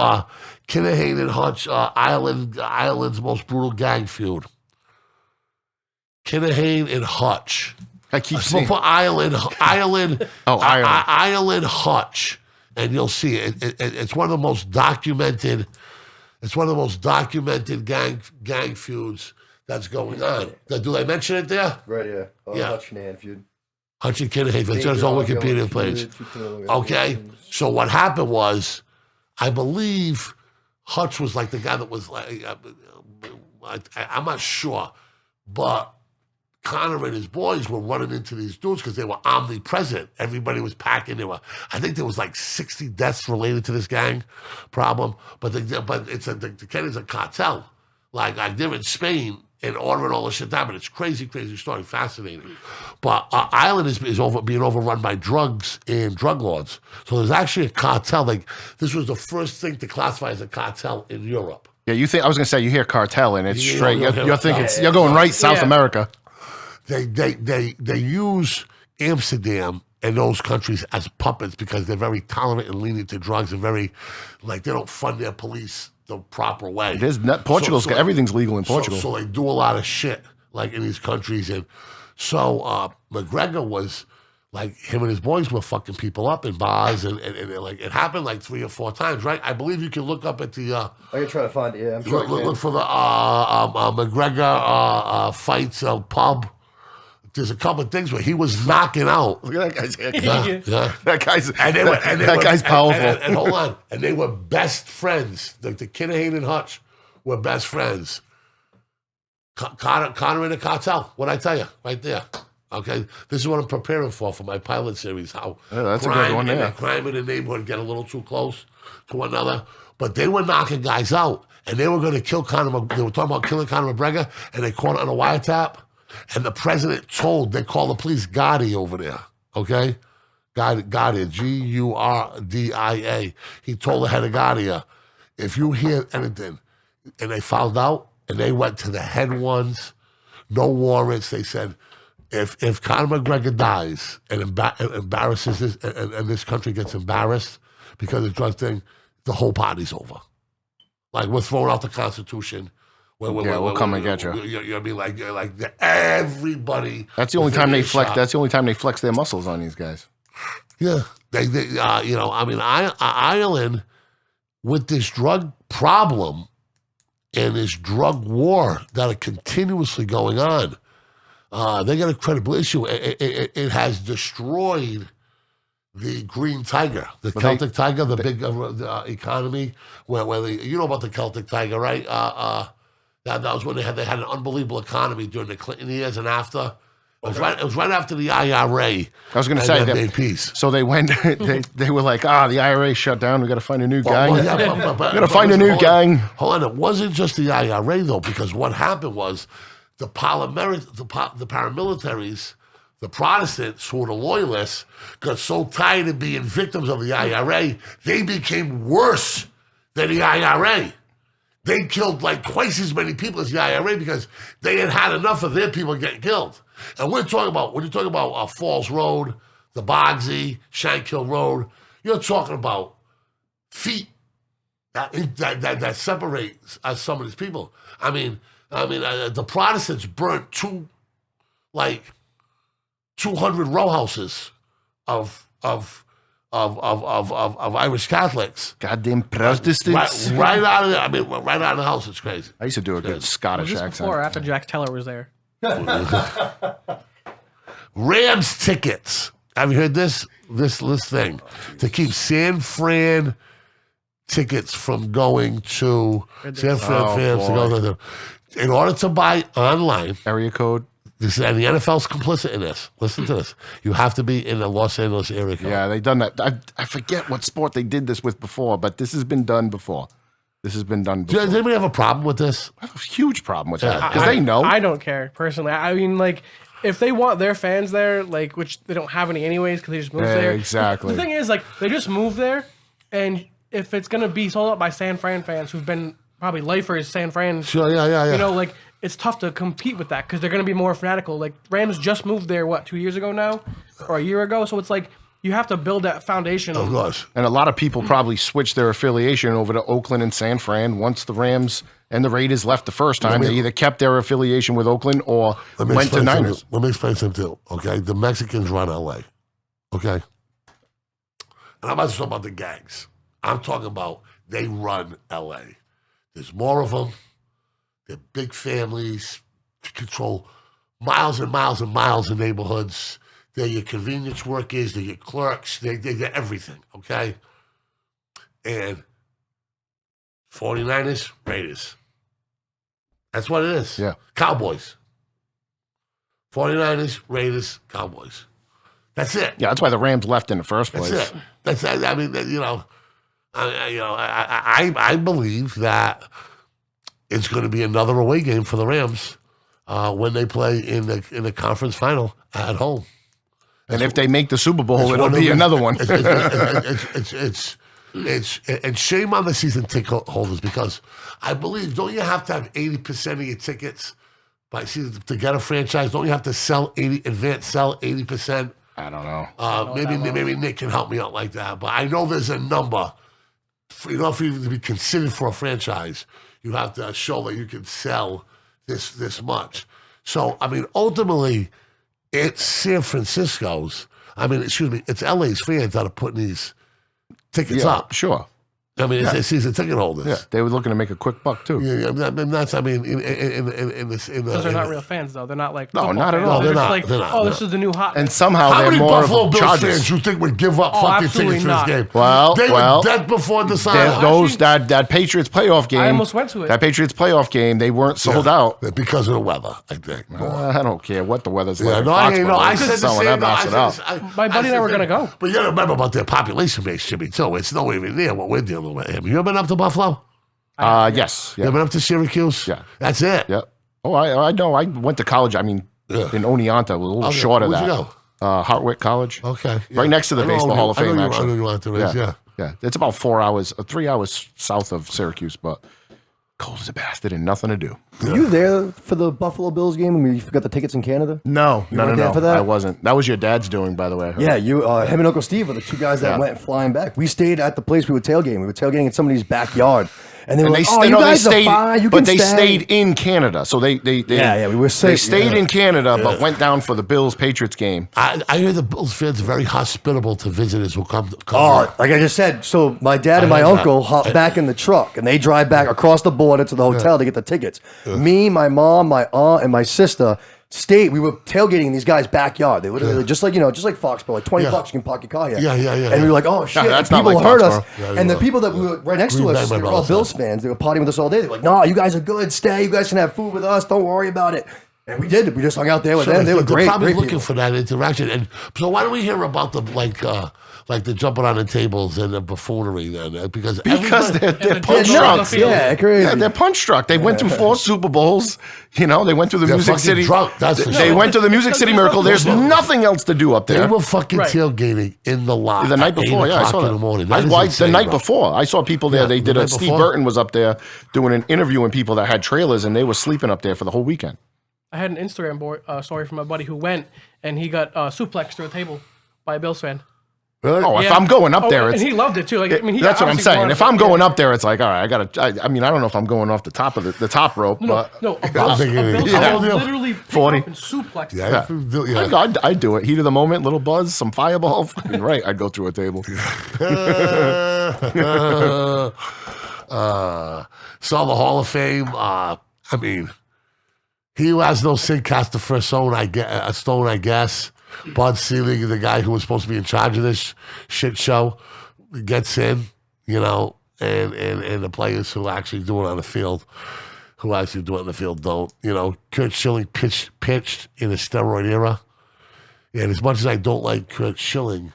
Kinahane and Hutch, Ireland's most brutal gang feud. Kinahane and Hutch. I keep seeing... For Ireland. Oh, Ireland. Ireland Hutch, and you'll see it. It's one of the most documented. It's one of the most documented gang feuds that's going on. Do they mention it there? Right, yeah. Yeah. Hutch and feud. Hutch and Kinahane. It's on Wikipedia page. Okay, so what happened was, I believe Hutch was like the guy that was like, I'm not sure, but Conor and his boys were running into these dudes because they were omnipresent. Everybody was packing. I think there was like 60 deaths related to this gang problem. But the Kenny's a cartel. Like they're in Spain and ordering all this shit down. But it's crazy story, fascinating. But Ireland is being overrun by drugs and drug lords. So there's actually a cartel. Like this was the first thing to classify as a cartel in Europe. Yeah, you think... I was going to say, you hear cartel and it's straight... You're thinking... Yeah. You're going right South America. They use Amsterdam and those countries as puppets because they're very tolerant and lenient to drugs and very, like, they don't fund their police the proper way. Portugal's everything's legal in Portugal. So they do a lot of shit, like, in these countries. And so McGregor was, like, him and his boys were fucking people up in bars. And like, it happened, like, 3 or 4 times, right? I believe you can look up at the... I can try to find it, yeah. I'm sure look for the McGregor fights pub. There's a couple of things where he was knocking out. Look at that guy's haircut. Yeah. That guy's... That guy's powerful. And hold on. And they were best friends. The Kinahane and Hutch were best friends. Conor and the cartel. What'd I tell you? Right there. Okay? This is what I'm preparing for my pilot series. How that's a good one, yeah. Crime in the neighborhood get a little too close to one another. But they were knocking guys out. And they were going to kill Conor. They were talking about killing Conor McGregor. And they caught it on a wiretap. And the president they called the police Gotti over there, okay? Gotti, G-U-R-D-I-A. He told the head of Gotti, if you hear anything, and they found out, and they went to the head ones, no warrants. They said, if Conor McGregor dies and embarrasses this, and this country gets embarrassed because of the drug thing, the whole party's over. Like, we're throwing out the Constitution. We'll come and get you. You know what I mean? Like everybody. That's the only time they flex. That's the only time they flex their muscles on these guys. Yeah, Ireland with this drug problem and this drug war that are continuously going on, they got a credible issue. It has destroyed the green tiger, the Celtic tiger, the big economy. Where you know about the Celtic tiger, right? That was when they had an unbelievable economy during the Clinton years and after. It was right after the IRA. I was going to say that that. made peace. So they went. They were like, the IRA shut down. We got to find a new gang. We got to find a new gang. Hold on, it wasn't just the IRA though, because what happened was the paramilitaries, the Protestants who were the loyalists, got so tired of being victims of the IRA, they became worse than the IRA. They killed like twice as many people as the IRA because they had enough of their people getting killed. And when you're talking about Falls Road, the Bogsy, Shankill Road. You're talking about feet that separate some of these people. I mean, the Protestants burnt 200 row houses of Irish Catholics. Goddamn Protestants. Right out of there. I mean, right out of the house. It's crazy. I used to do a good Scottish Was this accent. before or after Jack Teller was there? Rams tickets. Have you heard this thing? To keep San Fran tickets from going to San Fran fans to go to in order to buy online. Area code. This and the NFL's complicit in this. Listen to this. You have to be in the Los Angeles area code. Yeah, they've done that. I forget what sport they did this with before, but this has been done before. Does anybody have a problem with this? I have a huge problem with that Yeah. because they know. I don't care personally. I mean, like, if they want their fans there, like, which they don't have any anyways because they just moved there. Exactly. The thing is, like, they just moved there, and if it's gonna be sold out by San Fran fans who've been probably lifers, San Fran, Sure, yeah. you know, like, it's tough to compete with that because they're gonna be more fanatical. Like, Rams just moved there, 2 years ago now, or a year ago, so it's like you have to build that foundation. Of course. And a lot of people probably switched their affiliation over to Oakland and San Fran once the Rams and the Raiders left the first time. They either kept their affiliation with Oakland or went to Niners. Let me explain something too, okay? The Mexicans run LA, okay? And I'm not talking about the gangs. I'm talking about they run LA. There's more of them. They're big families, control miles and miles and miles of neighborhoods. They're your convenience workers, they're your clerks, they're everything, okay? And 49ers, Raiders. That's what it is. Yeah. Cowboys. 49ers, Raiders, Cowboys. That's it. Yeah, that's why the Rams left in the first That's place. it. That's I mean, I believe that it's going to be another away game for the Rams when they play in the conference final at home. And if they make the Super Bowl, it'll one of be the- another one. It's and shame on the season ticket holders because I believe don't you have to have 80% of your tickets by season to get a franchise? Don't you have to sell 80%? I don't know. Maybe Nick can help me out like that. But I know there's a number. For you to be considered for a franchise, you have to show that you can sell this much. So I mean, ultimately, it's San Francisco's. I mean, it's LA's fans that are putting these tickets up. Sure. I mean, it's season ticket holders. Yeah, they were looking to make a quick buck too. Yeah, I mean, that's. I mean, in Because they're not real fans, though. They're not like No, football not at fans. all. They're They're just not. like, They're not. oh, this is the new hot. And somehow how they're many more Buffalo of Bills Chargers. fans you think would give up Oh, fucking absolutely tickets for this not. game? Well, they well, were dead before the sign. That Patriots playoff game. I almost went to it. That Patriots playoff game, they weren't sold out. because of the weather. I think. I don't care what the weather's Yeah, like. no, Foxborough, I they're said the selling same. that bastard out. My buddy and I were gonna go. But you got to remember about their population base, Jimmy, too. It's nowhere even near what we're dealing with. Have you ever been up to Buffalo? Yes. You ever been up to Syracuse? Yeah. That's it. Yeah. Oh, I know. I went to college. I mean, in Oneonta, a little Okay, short of where'd that. you go? Hartwick College. Okay. Right next to the I know Baseball Hall of Fame, I know actually. you want to race, yeah. Yeah. It's about 4 hours, 3 hours south of Syracuse, but cold as a bastard and nothing to do. Were you there for the Buffalo Bills game when we got the tickets in Canada? No, weren't there for that? I wasn't. That was your dad's doing, by the way. Yeah, him and Uncle Steve were the two guys that Yeah. went flying back. We stayed at the place we were tailgating. We were tailgating in somebody's backyard. And they were And like, they, oh, you you know, they guys are stayed, fine. You but can they stay. stayed in Canada. So they Yeah, we were They safe. stayed yeah. in Canada, but went down for the Bills Patriots game. I hear the Bills fans are very hospitable to visitors who come. Oh, like I just said, so my dad and I my heard that. uncle hop back in the truck, and they drive back across the border to the hotel to get the tickets. Me, my mom, my aunt, and my sister stayed. We were tailgating in these guys' backyard. They literally just like Foxborough, like $20 you can park your car here. Yeah. And we were like, oh shit! that's and not people like heard us, Foxborough. Yeah, and the yeah. people that we were right next to Green us, Bay, they my were all brother Bills said. fans. They were partying with us all day. They were like, no, you guys are good. Stay. You guys can have food with us. Don't worry about it. And we did. We just hung out there with them. They were They're great. probably Great looking people. for that interaction. And so why don't we hear about the like the jumping on the tables and the buffoonery then? Because They're the punch Bills are on the drunk. field. Yeah, crazy. Yeah, they're punch struck. They went through 4 Super Bowls. You know, they went through the They're Music fucking City. drunk, that's for They sure. went to the Music City Miracle. There's nothing else to do up they there. were fucking Right. tailgating in the lot The night at 8 before, yeah, I o'clock saw in that. the morning. I That is watched insane, the night bro. before. I saw people there. Yeah, They the did night Steve before. Burton was up there doing an interviewing people that had trailers, and they were sleeping up there for the whole weekend. I had an Instagram story from my buddy who went and he got suplexed through a table. by a Bills fan. Really? Oh, if Yeah. I'm going up there, and it's he loved it too. Like, I mean, he that's what I'm obviously saying. wanted If to- I'm going up there, it's like, all right, I gotta. I mean, I don't know if I'm going off the top of the top rope, but No, a Bills thinking it is. fan Yeah. will literally pick 40. up and suplex. Yeah. I'd do it. Heat of the moment, little buzz, some fireball. Fucking right, I'd go through a table. Saw the Hall of Fame. I mean, he who has no sin cast the first stone, I guess. Bud Selig, the guy who was supposed to be in charge of this shit show, gets in, you know, and the players who actually do it on the field, don't. You know, Kurt Schilling pitched in the steroid era. And as much as I don't like Kurt Schilling,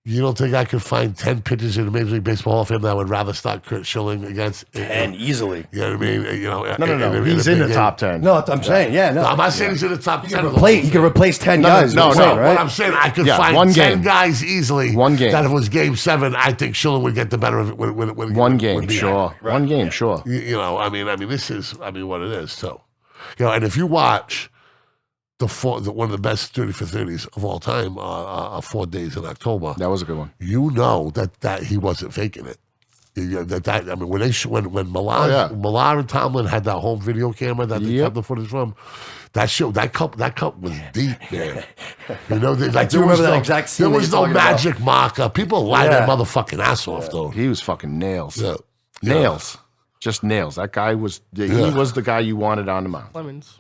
you don't think I could find 10 pitchers in the Major League Baseball Hall of Fame that I would rather start Kurt Schilling against? And easily. You know what I mean? You know, No. He's in the top 10. No, I'm saying, yeah, no. I'm not saying he's in the top 10. He can replace 10 guys. no, is what I'm saying, no. right? What I'm saying, I could Yeah, find one 10 game. guys easily. One game. That if it was game 7, I think Schilling would get the better of it. One game, sure. One game, sure. You know, I mean, this is, what it is. So, you know, and if you watch one of the best 30 for 30s of all time, 4 Days in October, That was a good one. you know that he wasn't faking it. I mean, when Millar and Tomlin had that home video camera that they kept the footage from, that cup was deep, man. You know, like do remember that exact scene there that was you're no talking about. magic marker. People lie their motherfucking ass off, though. He was fucking nails. Yeah. Nails. Just nails. That guy was, he was the guy you wanted on the mound. Clemens.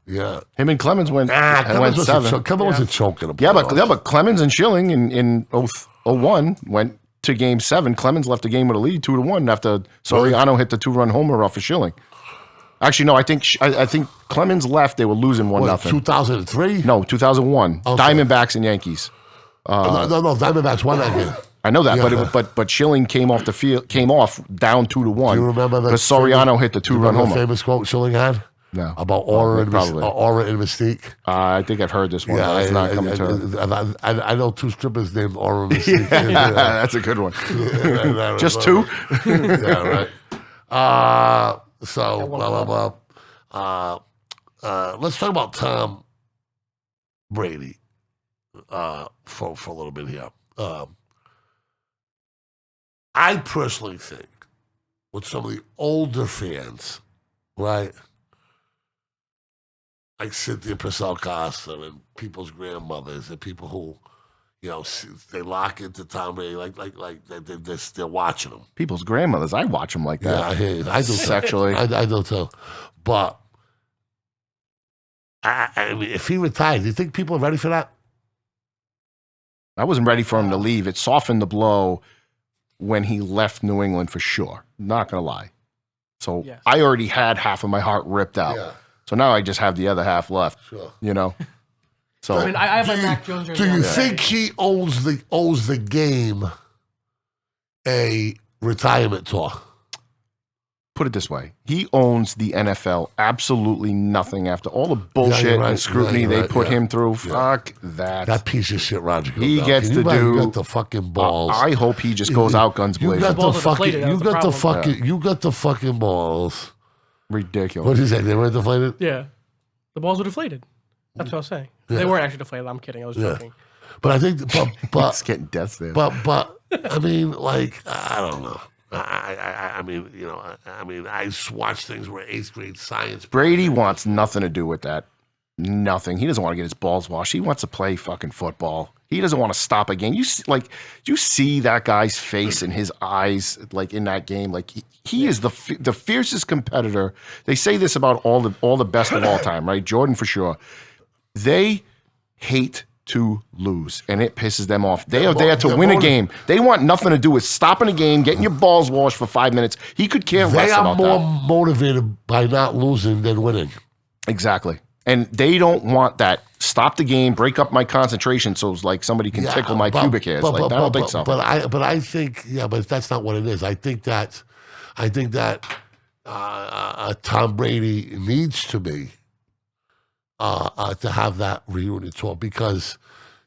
Yeah. Him and Clemens went, Clemens went 7. wasn't choking him. But Clemens and Schilling in 01 went to game 7. Clemens left the game with a lead 2-1 after Soriano hit the 2-run homer off of Schilling. Actually, no, I think Clemens left. They were losing 1-0. 2003? No, 2001. Okay. Diamondbacks and Yankees. No, Diamondbacks won that game. I know that, Yeah. but Schilling came off the field, came off down 2-1. Do you remember that? Because Soriano hit the 2-run The homer. famous quote Schilling had? No. About aura and probably. Mystique. I think I've heard this one. Yeah, but it's not coming to I know 2 strippers named Aura and Mystique. That's a good one. Just 2? Yeah, right. So, blah, blah, blah. Let's talk about Tom Brady for a little bit here. I personally think with some of the older fans, right, like Cynthia Purcell Costa and people's grandmothers and people who, you know, they lock into Tom Brady like they're watching him. People's grandmothers, I watch them like that. Yeah, I hear you. I do too. Sexually. I do too. But I mean, if he retired, do you think people are ready for that? I wasn't ready for him to leave. It softened the blow when he left New England for sure. Not going to lie. So Yes. I already had half of my heart ripped out. Yeah. So now I just have the other half left. Sure. You know? So I mean, I have my Mac Jones jersey. Do you on think he owes the game a retirement tour? put it this way. He owns the NFL absolutely nothing after all the bullshit right. and scrutiny Yeah, you're they right. put Yeah. him through. Yeah. Fuck that. That piece of shit, Roger. He Goodell. gets Can to you imagine? do- You got the fucking balls. I hope he just goes out guns You blazing. got the balls are fucking. deflated, You that's the got the problem. fucking. You got the fucking balls. Ridiculous. What is that? They were deflated. Yeah. The balls were deflated. That's what I was saying. They weren't actually deflated. I'm kidding. I was joking. But I think, but It's getting death there. But I mean, like, I don't know. I mean, you know, I mean, I watch things where 8th grade science. Brady wants nothing to do with that. Nothing. He doesn't want to get his balls washed. He wants to play fucking football. He doesn't want to stop a game. You see that guy's face and his eyes, like in that game. Like he is the fiercest competitor. They say this about all the best of all time, right? Jordan for sure. They hate to lose, and it pisses them off. They are there to win a game. They want nothing to do with stopping a game, getting your balls washed for 5 minutes. He could care They less are about more that. motivated by not losing than winning. Exactly. And they don't want that. Stop the game, break up my concentration so it's like somebody can tickle my pubic hairs. I don't think so. But I think, yeah, but that's not what it is. I think that Tom Brady needs to be to have that reunion tour, because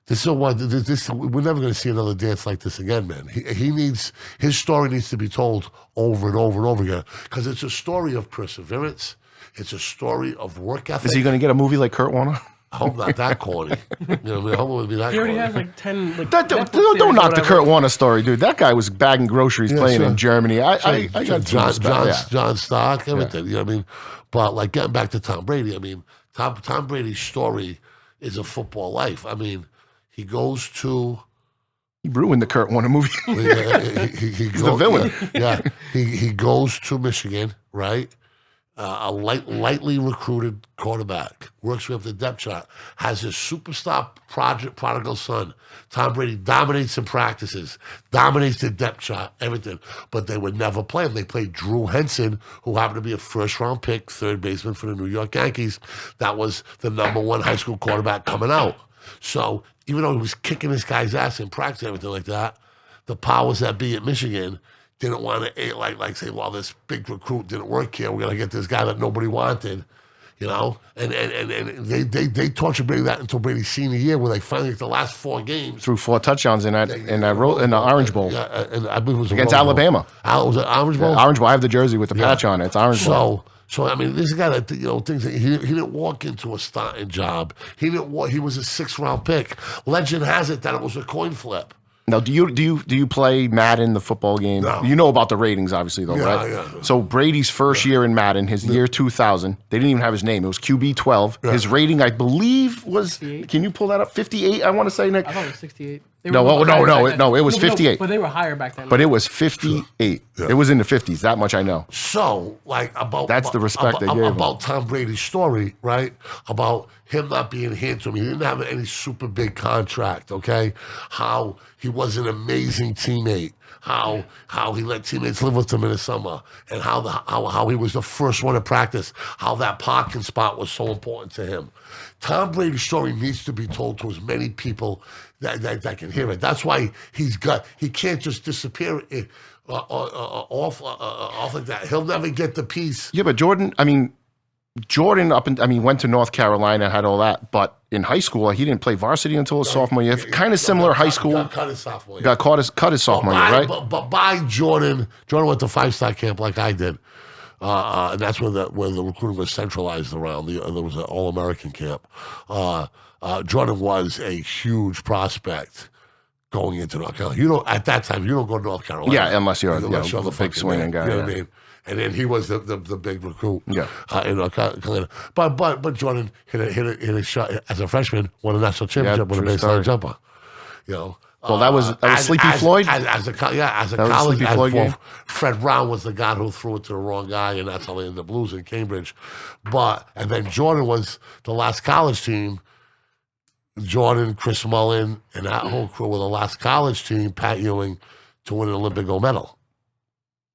this is we're never going to see another dance like this again, man. He needs, his story needs to be told over and over and over again, because it's a story of perseverance. It's a story of work ethic. Is he going to get a movie like Kurt Warner? I hope not that corny. You know, what I mean, I hope it would be that He already corny. has like 10. Like, Don't Netflix series or knock the whatever. Kurt Warner story, dude. That guy was bagging groceries playing sure. in Germany. I got John yeah. Stock, everything. You know what I mean? But like getting back to Tom Brady, I mean, Tom Brady's story is a football life. I mean, he goes to He ruined the Kurt Warner movie. he's the villain. Yeah, he goes to Michigan, right? A lightly recruited quarterback, works with the depth chart, has his superstar prodigal son. Tom Brady dominates in practices, dominates the depth chart, everything. But they would never play him. They played Drew Henson, who happened to be a first-round pick, third baseman for the New York Yankees. That was the #1 high school quarterback coming out. So even though he was kicking this guy's ass in practice and everything like that, the powers that be at Michigan didn't want to like say, well, this big recruit didn't work here. We're gonna get this guy that nobody wanted, you know. And they tortured Brady that until Brady's senior year, where they finally the last 4 games Threw 4 touchdowns in the Orange Bowl and I believe it was against Rose Bowl. Alabama. Was it Orange Bowl? Orange Bowl. I have the jersey with the patch on it. It's Orange Bowl. So I mean, this is a guy that thinks that he didn't walk into a starting job. He was a 6th-round pick. Legend has it that it was a coin flip. Now, do you play Madden, the football game? No. You know about the ratings, obviously, though, right? Yeah. So Brady's first year in Madden, his year 2000, they didn't even have his name. It was QB 12. Yeah. His rating, I believe, was 58. Can you pull that up? 58, I want to say, Nick. I thought it was 68. They No, were no, higher no, back it- then. no, it was 58. But they were higher back then. But it was 58. Yeah. It was in the 50s. That much I know. So, like, That's the respect they gave him. about Tom Brady's story, right? About him not being handed to him. He didn't have any super big contract, okay? How he was an amazing teammate. How he let teammates live with him in the summer, and how he was the first one to practice. How that parking spot was so important to him. Tom Brady's story needs to be told to as many people that can hear it. That's why he can't just disappear off like that. He'll never get the piece. Yeah, but Jordan went to North Carolina, had all that, but in high school, he didn't play varsity until his sophomore year. Kind of similar high school. Got cut his sophomore year. Got cut his sophomore year, right? But by Jordan went to 5-star camp like I did. And that's where the recruiting was centralized around. There was an All-American camp. Jordan was a huge prospect going into North Carolina. At that time, you don't go to North Carolina. Yeah, unless you're the the big fucking swinging man. guy. You know Yeah. what I mean? And then he was the big recruit. Yeah. In North Carolina. But Jordan hit a shot as a freshman, won a national championship with a true baseline story. jumper. You know. Well, that was Sleepy Floyd? As a was college, Sleepy Floyd game? Fred Brown was the guy who threw it to the wrong guy, and that's how they ended up losing Cambridge. And then Jordan was the last college team. Jordan, Chris Mullin, and that whole crew were the last college team, Pat Ewing, to win an Olympic gold medal.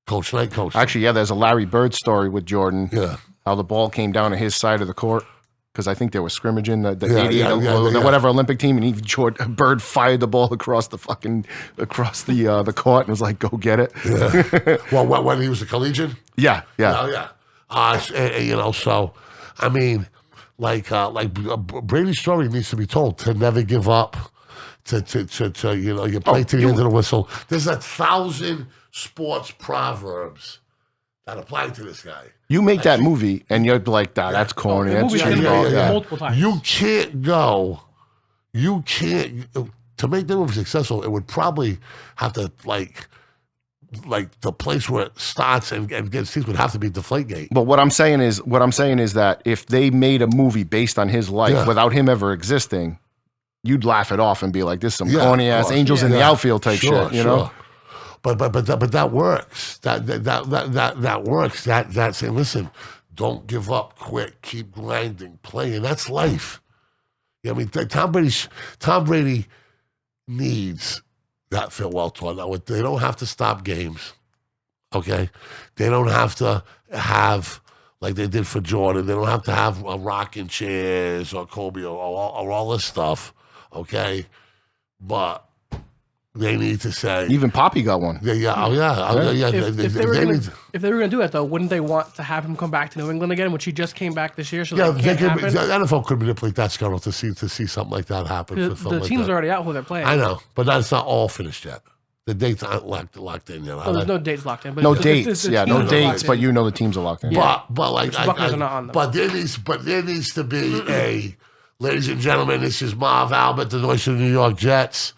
Coach Knight coached. Actually, yeah, there's a Larry Bird story with Jordan. Yeah. How the ball came down to his side of the court. Because I think they were scrimmaging the Yeah, 88, yeah. whatever Olympic team, and Bird fired the ball across the court and was like, "Go get it." Yeah. Well, when he was a collegian. Yeah. Oh yeah. So I mean, Brady's story needs to be told. To never give up. To you play to the end of the whistle. There's 1,000 sports proverbs that apply to this guy. You make that movie, and you're like, that's corny. The That's movie cheap. has been Yeah. multiple times. You can't to make the movie successful. It would probably have to like the place where it starts and gets seats would have to be Deflategate. But what I'm saying is that if they made a movie based on his life without him ever existing, you'd laugh it off and be like, "This is some corny ass angels in the outfield type shit," you know? But that works. That works. That saying, listen, don't give up, quit, keep grinding, play, and that's life. I mean, Tom Brady needs that farewell tour. Now, they don't have to stop games. Okay, they don't have to have like they did for Jordan. They don't have to have rocking chairs or Kobe or all this stuff. Okay, but they need to say Even Papi got one. yeah. If they were going to do that, though, wouldn't they want to have him come back to New England again, which he just came back this year? So Yeah, that can't happen? the NFL could manipulate that schedule to see something like that happen. The, for something the like team's that. already out who they're playing. I know, but that's not all finished yet. The dates aren't locked in yet. Oh, there's no dates locked in. But No it's- dates. the Yeah, no teams are dates, locked but in. the teams are locked in. Yeah. But like Buckeyes are not on them. but there needs to be Ladies and gentlemen, this is Marv Albert, the voice of the New York Jets,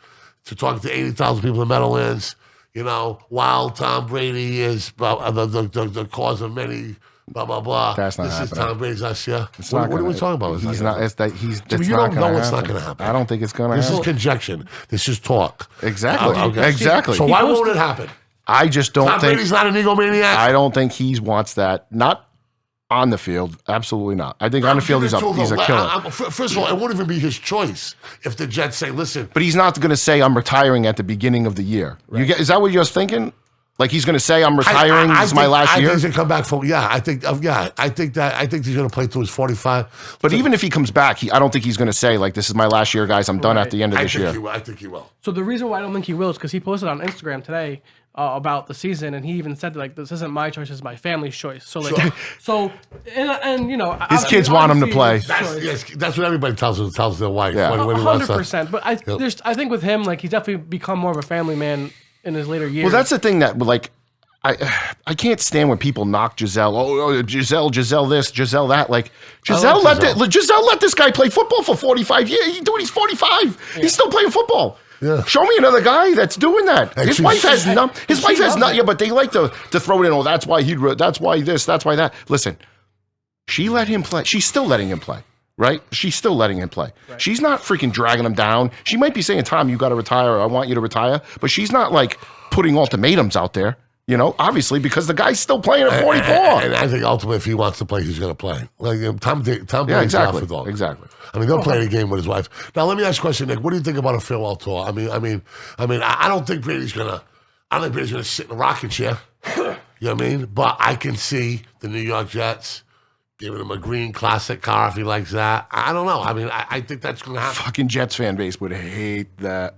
to talk to 80,000 people in the Meadowlands. You know, while Tom Brady is the cause of many, blah, blah, blah. That's not this happening. is Tom Brady's us, yeah? It's What, not what are we gonna- talking about? He's not. It's that he's. That's you not don't know gonna what's not happen. going to happen. I don't think it's going to This happen. is conjecture. This is talk. Exactly. Okay. Exactly. So why won't it happen? I just don't Tom think. Brady's not an egomaniac. I don't think he wants that. Not on the field. Absolutely not. I think on the field he's a killer. First of all, it won't even be his choice if the Jets say, listen. But he's not going to say I'm retiring at the beginning of the year. You get? Is that what you're thinking? Like he's going to say I'm retiring. This is my last year. I think he's going to come back for. Yeah, I think. I think he's going to play till he's 45. But even if he comes back, I don't think he's going to say like this is my last year, guys. I'm done at the end of this year. I think he will. So the reason why I don't think he will is because he posted on Instagram today about the season, and he even said like, "This isn't my choice; it's my family's choice." So like, and you know, His kids want him to play. That's what everybody tells their wife. Yeah. when he wants to- 100%. But I think with him, like he's definitely become more of a family man in his later years. Well, that's the thing that like. I can't stand when people knock Giselle. Oh, Giselle this, Giselle that. Like Giselle let this guy play football for 45 years. He's 45. Yeah. He's still playing football. Yeah. Show me another guy that's doing that. His wife has none. His wife has none. Yeah, but they like to throw it in. Oh, that's why that's why this. That's why that. Listen, she let him play. She's still letting him play. Right? She's still letting him play. Right. She's not freaking dragging him down. She might be saying, "Tom, you got to retire. Or I want you to retire," but she's not like putting ultimatums out there. You know, obviously, because the guy's still playing at 44. And I think ultimately, if he wants to play, he's going to play. Like Tom Brady's exactly. off the dog. Exactly. I mean, they'll play the game with his wife. Now, let me ask you a question, Nick. What do you think about a farewell tour? I mean, I don't think Brady's gonna. I don't think Brady's gonna sit in a rocking chair. You know what I mean? But I can see the New York Jets giving him a green classic car if he likes that. I don't know. I mean, I think that's gonna happen. Fucking Jets fan base would hate that.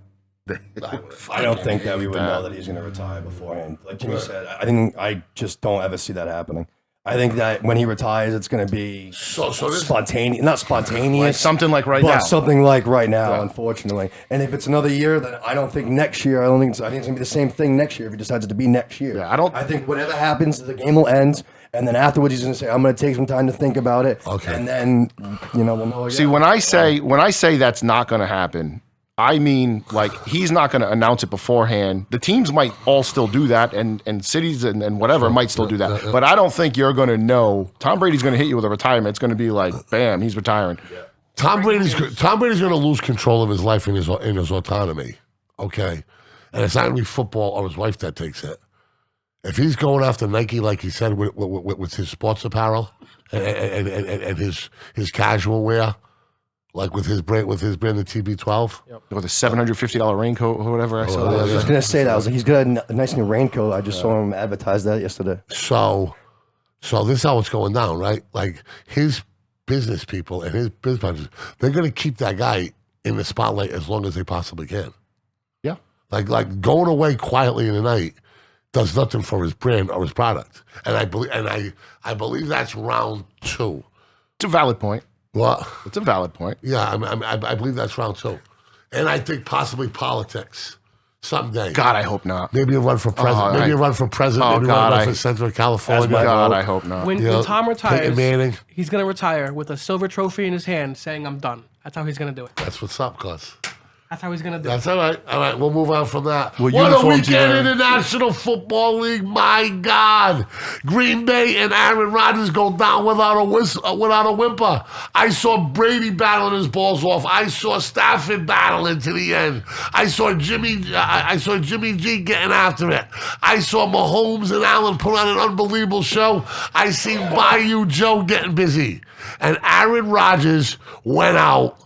I don't think that we would know that he's going to retire beforehand. Like Jimmy said, I just don't ever see that happening. I think that when he retires, it's going to be spontaneous, not spontaneous, like something like right but now. something like right now, unfortunately. And if it's another year, then I don't think next year. I think it's going to be the same thing next year if he decides it to be next year. Yeah, I think whatever happens, the game will end, and then afterwards he's going to say, "I'm going to take some time to think about it." Okay. And then we'll know again. See, when I say that's not going to happen. I mean, like, he's not going to announce it beforehand. The teams might all still do that, and cities and whatever might still do that. But I don't think you're going to know. Tom Brady's going to hit you with a retirement. It's going to be like, bam, he's retiring. Yeah. Tom Brady's going to lose control of his life and his autonomy. Okay, and it's not going to be football or his wife that takes it. If he's going after Nike, like he said, with his sports apparel and his casual wear. Like with his brand, the TB12, with a $750 raincoat or whatever. I saw. I was just gonna say that. I was like, he's got a nice new raincoat. I just saw him advertise that yesterday. So this is how it's going down, right? Like his business people and his business partners, they're gonna keep that guy in the spotlight as long as they possibly can. Yeah. Like going away quietly in the night does nothing for his brand or his product. And I believe that's round 2. It's a valid point. What? It's a valid point. Yeah, I believe that's round 2. And I think possibly politics someday. God, I hope not. Maybe a run for president. Maybe a run for president. Maybe a run for Central California. God, I hope not. When Tom retires, he's going to retire with a silver trophy in his hand saying, "I'm done." That's how he's going to do it. That's what's up, cuz. That's how he's going to do it. That's all right. All right, we'll move on from that. Well, what a weekend in the National Football League. My God. Green Bay and Aaron Rodgers go down without a whimper. I saw Brady battling his balls off. I saw Stafford battling to the end. I saw Jimmy G getting after it. I saw Mahomes and Allen put on an unbelievable show. I seen Bayou Joe getting busy. And Aaron Rodgers went out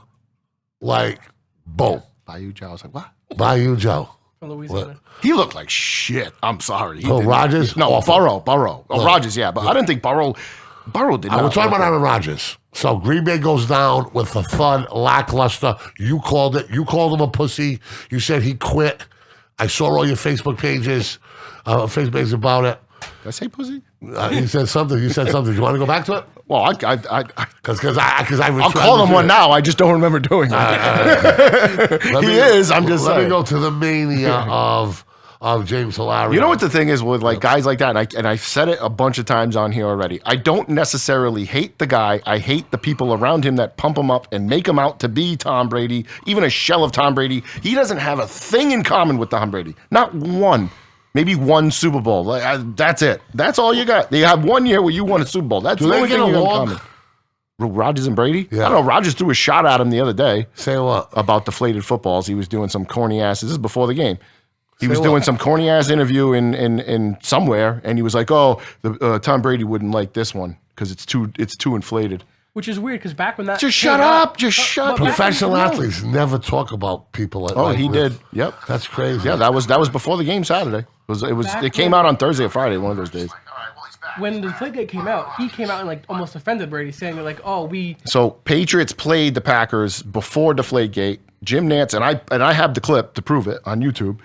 like, boom. Bayou Joe. I was like, what? Bayou Joe. From Louisiana. He looked like shit. I'm sorry. Rodgers? No, Burrow. Oh, Rodgers, yeah. But I didn't think Burrow did not. We're talking about Aaron Rodgers. So Green Bay goes down with a thud, lackluster. You called it. You called him a pussy. You said he quit. I saw all your Facebook pages about it. Did I say pussy? You said something. Do you want to go back to it? Well, Because I'll call him one now. I just don't remember doing it. I'm just saying. Let me go to the mania of of James Hilario. You know what the thing is with like guys like that, and I've said it a bunch of times on here already. I don't necessarily hate the guy. I hate the people around him that pump him up and make him out to be Tom Brady, even a shell of Tom Brady. He doesn't have a thing in common with Tom Brady. Not one. Maybe one Super Bowl. That's it. That's all you got. You have 1 year where you won a Super Bowl. That's the only thing you have in common. Rodgers and Brady? Yeah. I don't know. Rodgers threw a shot at him the other day. Say what? About deflated footballs. He was doing some corny ass. This is before the game. He was doing some corny ass interview in somewhere, and he was like, "Oh, Tom Brady wouldn't like this one because it's too inflated." Which is weird because back when that Just shut up. Just shut up. Professional athletes never talk about people like. Oh, he did. Yep, that's crazy. Yeah, that was before the game Saturday. It came out on Thursday or Friday, one of those days. When the Deflategate came out, he came out and like almost offended Brady, saying they're like, "Oh, we." So Patriots played the Packers before Deflategate. Jim Nantz and I have the clip to prove it on YouTube.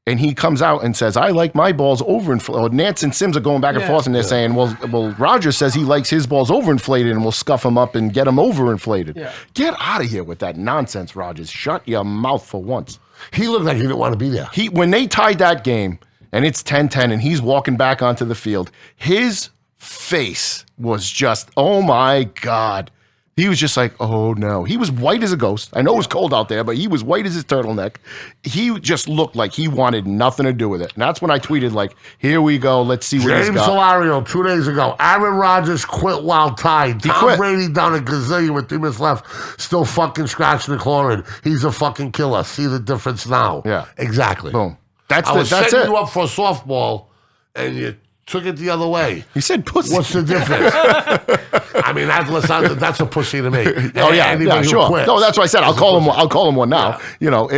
And he comes out and says, "I like my balls overinflated." Nantz and Sims are going back and forth, and they're saying, "Well, Rodgers says he likes his balls overinflated, and we'll scuff them up and get them overinflated." Yeah. Get out of here with that nonsense, Rodgers. Shut your mouth for once. He looked like he didn't want to be there. When they tied that game, and it's 10-10, and he's walking back onto the field, his face was just, oh my God. He was just like, oh no. He was white as a ghost. I know it was cold out there, but he was white as his turtleneck. He just looked like he wanted nothing to do with it. And that's when I tweeted, like, here we go. Let's see what he's James got. Hilario, 2 days ago. Aaron Rodgers quit while tied. Tom Brady down a gazillion with 3 minutes left. Still fucking scratching the chlorine. He's a fucking killer. See the difference now. Yeah. Exactly. Boom. I was that's setting it. you up for a softball, and you took it the other way. He said pussy. What's the difference? I mean, that's a pussy to me. Oh yeah, sure. Quits, no, that's what I said. I'll call him one now. Yeah. You know,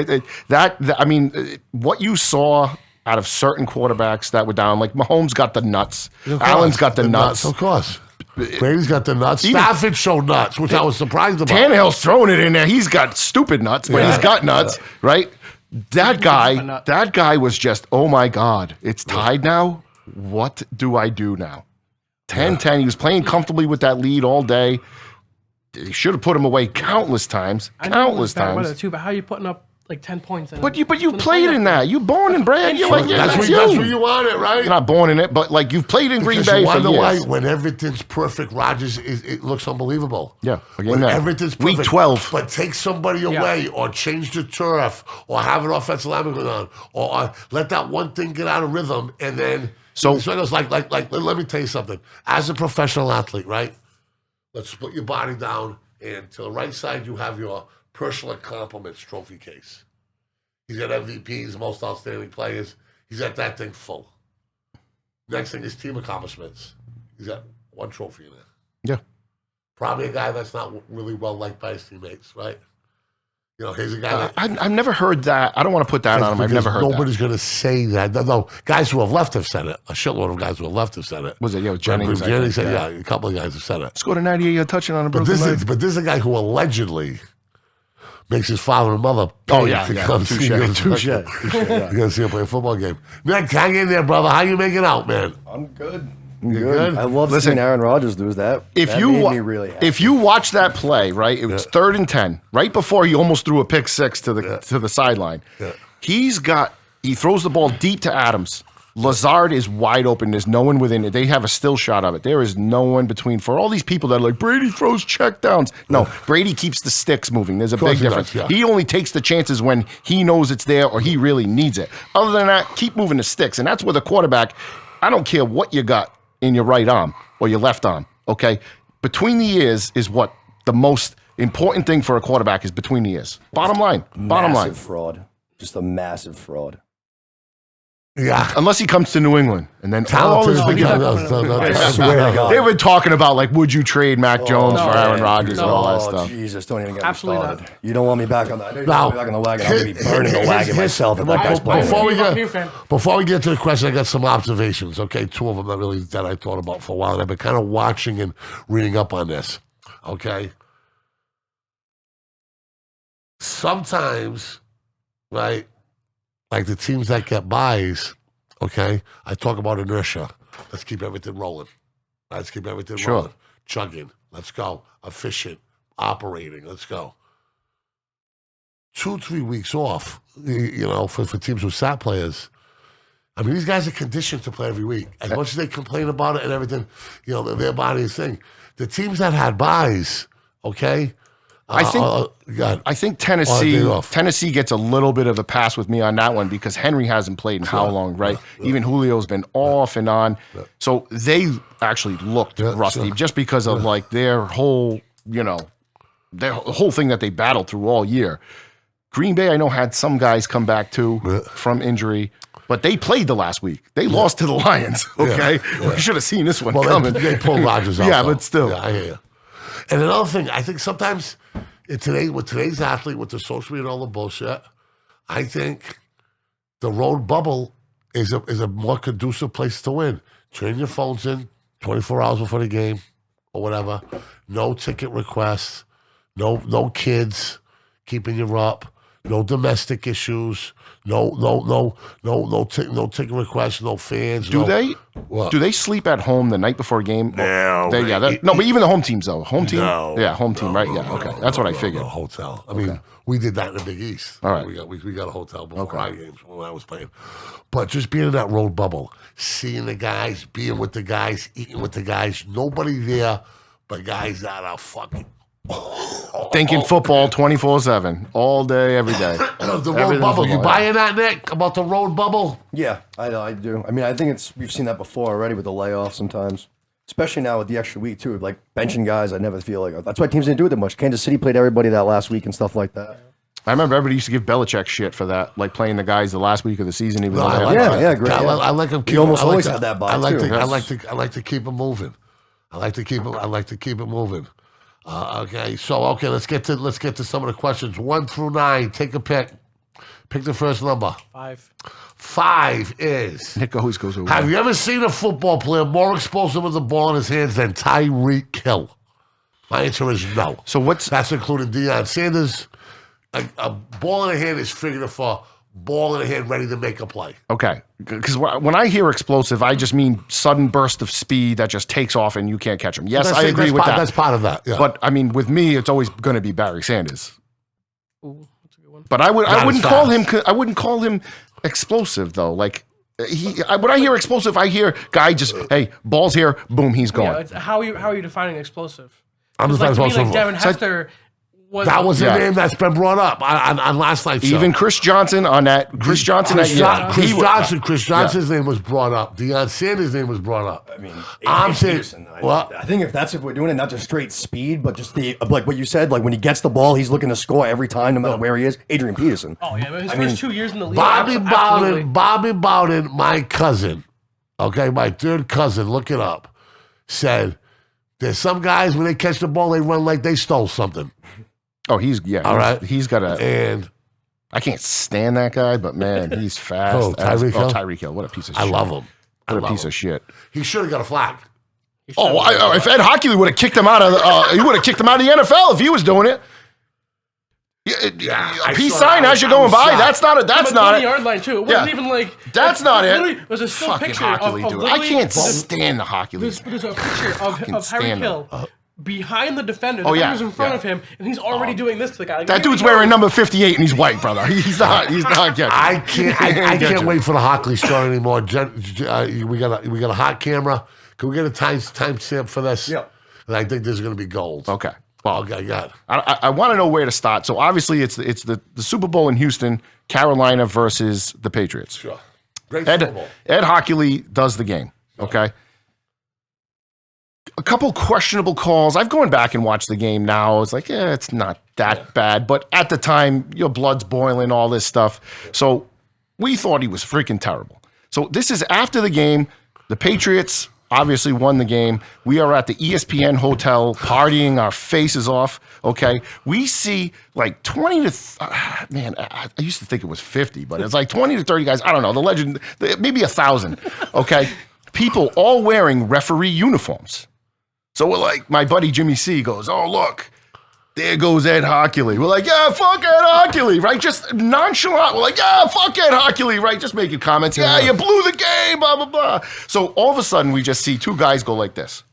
I mean, what you saw out of certain quarterbacks that were down, like Mahomes got the nuts, Allen's got the nuts. Of course. Brady's got the nuts. Stafford showed nuts, which I was surprised about. Tannehill's throwing it in there. He's got stupid nuts, but he's got nuts, right? That guy was just, oh my God, it's tied now. What do I do now? 10-10. He was playing comfortably with that lead all day. He should have put him away countless times. Countless times. Too, but how are you putting up like 10 points? But you played in that. You born and bred. You're like, that's where you want it, right? You're not born in it, but like you've played in Green Bay for years. When everything's perfect, Rodgers it looks unbelievable. Yeah, when everything's perfect. Week 12, but take somebody away, or change the turf, or have an offensive lineman go down, or let that one thing get out of rhythm, and then. So it was like, let me tell you something. As a professional athlete, right? Let's put your body down, and to the right side, you have your personal accomplishments trophy case. He's got MVPs, most outstanding players. He's got that thing full. Next thing is team accomplishments. He's got one trophy in there. Yeah. Probably a guy that's not really well liked by his teammates, right? You know, here's a guy that... I've never heard that. I don't want to put that on him. I've never heard nobody's going to say that. No, guys who have left have said it. A shitload of guys who have left have said it. Was it, Jennings? Jennings said, a couple of guys have said it. Scored a 98-yard touchdown on a broken leg. But this is a guy who allegedly makes his father and mother pay to come see him. Touche. You're going to see him play a football game. Nick, hang in there, brother. How you making out, man? I'm good. You good? I love seeing Aaron Rodgers lose that. If that you made me really happy. If you watch that play, right, it was 3rd and 10, right before he almost threw a pick six to the sideline. Yeah. He throws the ball deep to Adams. Lazard is wide open. There's no one within it. They have a still shot of it. There is no one between. For all these people that are like, Brady throws checkdowns. No, Brady keeps the sticks moving. There's a big difference. He only takes the chances when he knows it's there or he really needs it. Other than that, keep moving the sticks. And that's where the quarterback, I don't care what you got in your right arm or your left arm, okay? Between the ears is what the most important thing for a quarterback is between the ears. Bottom line. Massive fraud. Just a massive fraud. Yeah. Unless he comes to New England. And then Talented. I swear to God. They've been talking about, like, would you trade Mac Jones for Aaron Rodgers and all that stuff? Jesus, don't even get Absolutely me started. not. You don't want me back on that. You don't want me back on the wagon. I'm going to be burning the wagon myself if that guy's playing. Before we get to the question, I got some observations, okay? 2 of them that I thought about for a while, and I've been kind of watching and reading up on this, okay? Sometimes, right, like the teams that get buys, okay, I talk about inertia. Let's keep everything rolling. Let's keep everything rolling. Chugging. Let's go. Efficient. Operating. Let's go. 2-3 weeks off, for teams with sat players, I mean, these guys are conditioned to play every week. As much as they complain about it and everything, you know, their body is thing. The teams that had buys, okay. I think Tennessee gets a little bit of a pass with me on that one because Henry hasn't played in how long, right? Even Julio's been off and on. So they actually looked rusty just because of like their whole, you know, their whole thing that they battled through all year. Green Bay, I know, had some guys come back too from injury. But they played the last week. They lost to the Lions. Okay, we should have seen this one coming. They pulled Rodgers out. Yeah, but still. Yeah, I hear you. And another thing, I think sometimes with today's athlete, with the social media and all the bullshit, I think the road bubble is a more conducive place to win. Turn your phones in 24 hours before the game or whatever. No ticket requests. No kids keeping you up. No domestic issues. No ticket requests. No fans. Do they sleep at home the night before a game? No. But even the home teams though. Home team. No. Yeah, home team. Right. Yeah. Okay. That's what I figured. A hotel. I mean, we did that in the Big East. All right. We got a hotel before our games when I was playing. But just being in that road bubble, seeing the guys, being with the guys, eating with the guys, nobody there but guys that are fucking thinking football 24/7 all day, every day. The road bubble. You buying that, Nick? About the road bubble? Yeah, I do. I mean, I think we've seen that before already with the layoffs sometimes, especially now with the extra week too. Like benching guys, I never feel like that's why teams didn't do it that much. Kansas City played everybody that last week and stuff like that. I remember everybody used to give Belichick shit for that, like playing the guys the last week of the season. He was great. I like him. He almost always had that ball too. I like to keep him moving. I like to keep it moving. Let's get to some of the questions. 1 through 9. Take a pick. Pick the first number. 5. 5 is. Nick always goes over. Have you ever seen a football player more explosive with the ball in his hands than Tyreek Hill? My answer is no. So that's including Deion Sanders. A ball in the hand is figured for ball in the hand ready to make a play. Okay. Because when I hear explosive, I just mean sudden burst of speed that just takes off and you can't catch him. Yes, I agree with that. That's part of that. Yeah. But I mean, with me, it's always going to be Barry Sanders. Ooh, that's a good one. But I wouldn't call him explosive though. Like when I hear explosive, I hear guy just hey, ball's here, boom, he's gone. Yeah, how are you defining explosive? I'm just like Devin Hester. That was a name that's been brought up on last night's show. Even Chris Johnson on that. Chris Johnson's name was brought up. Deion Sanders' name was brought up. I mean, I'm saying, I think if we're doing it, not just straight speed, but just like what you said, like when he gets the ball, he's looking to score every time, no matter where he is. Adrian Peterson. Oh yeah, his first 2 years in the league. Bobby Bowden, my cousin, okay, my third cousin, look it up, said there's some guys when they catch the ball, they run like they stole something. Oh, he's got a. And I can't stand that guy, but man, he's fast. Tyreek Hill. What a piece of shit. I love him. What a piece of shit. He should have got a flag. If Ed Hoccolis would have kicked him out of, he would have kicked him out of the NFL if he was doing it. Peace sign as you're going by. That's not it. That's not it. Yard line too. It wasn't even like. That's not it. It was a still fucking picture Hoccolis, of dude. I can't stand the Hoccolis. There's a picture of Tyreek Hill behind the defender. The defender's in front of him, and he's already doing this to the guy. Like, that dude's wearing number 58, and he's white, brother. He's not getting. I can't wait for the Hockley story anymore. We got a hot camera. Can we get a timestamp for this? Yeah. And I think this is going to be gold. Okay. Well, I I want to know where to start. So obviously it's the Super Bowl in Houston, Carolina versus the Patriots. Sure. Great Super Bowl. Ed Hoccolis does the game. Okay. A couple questionable calls. I've gone back and watched the game now. It's like, it's not that bad. But at the time, your blood's boiling, all this stuff. So we thought he was freaking terrible. So this is after the game. The Patriots obviously won the game. We are at the ESPN hotel partying our faces off. Okay. We see like 20 to, man, I used to think it was 50, but it's like 20 to 30 guys. I don't know. The legend, maybe 1,000. Okay. People all wearing referee uniforms. So we're like, my buddy Jimmy C goes, oh, look, there goes Ed Hoccolis. We're like, yeah, fuck Ed Hoccolis, right? Just nonchalant. We're like, yeah, fuck Ed Hoccolis, right? Just making comments. Yeah, you blew the game, blah, blah, blah. So all of a sudden, we just see two guys go like this.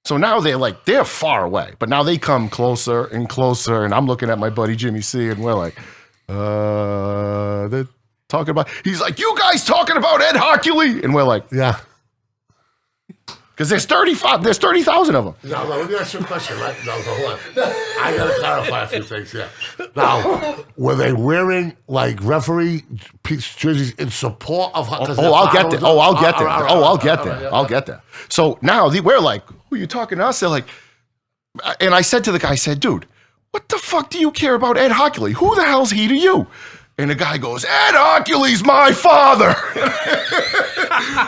So now they're far away, but now they come closer and closer. And I'm looking at my buddy Jimmy C, and we're like, talking about. He's like, you guys talking about Ed Hoccolis? And we're like, Yeah. because there's 30,000 of them. No, let me ask you a question. Right? No, hold on. I got to clarify a few things here. Now, were they wearing like referee jerseys in support of? I'll get there. I'll get there. So now we're like, who are you talking to us? They're like, and I said to the guy, I said, dude, what the fuck do you care about Ed Hoccolis? Who the hell's he to you? And the guy goes, Ed Hoccolis, my father.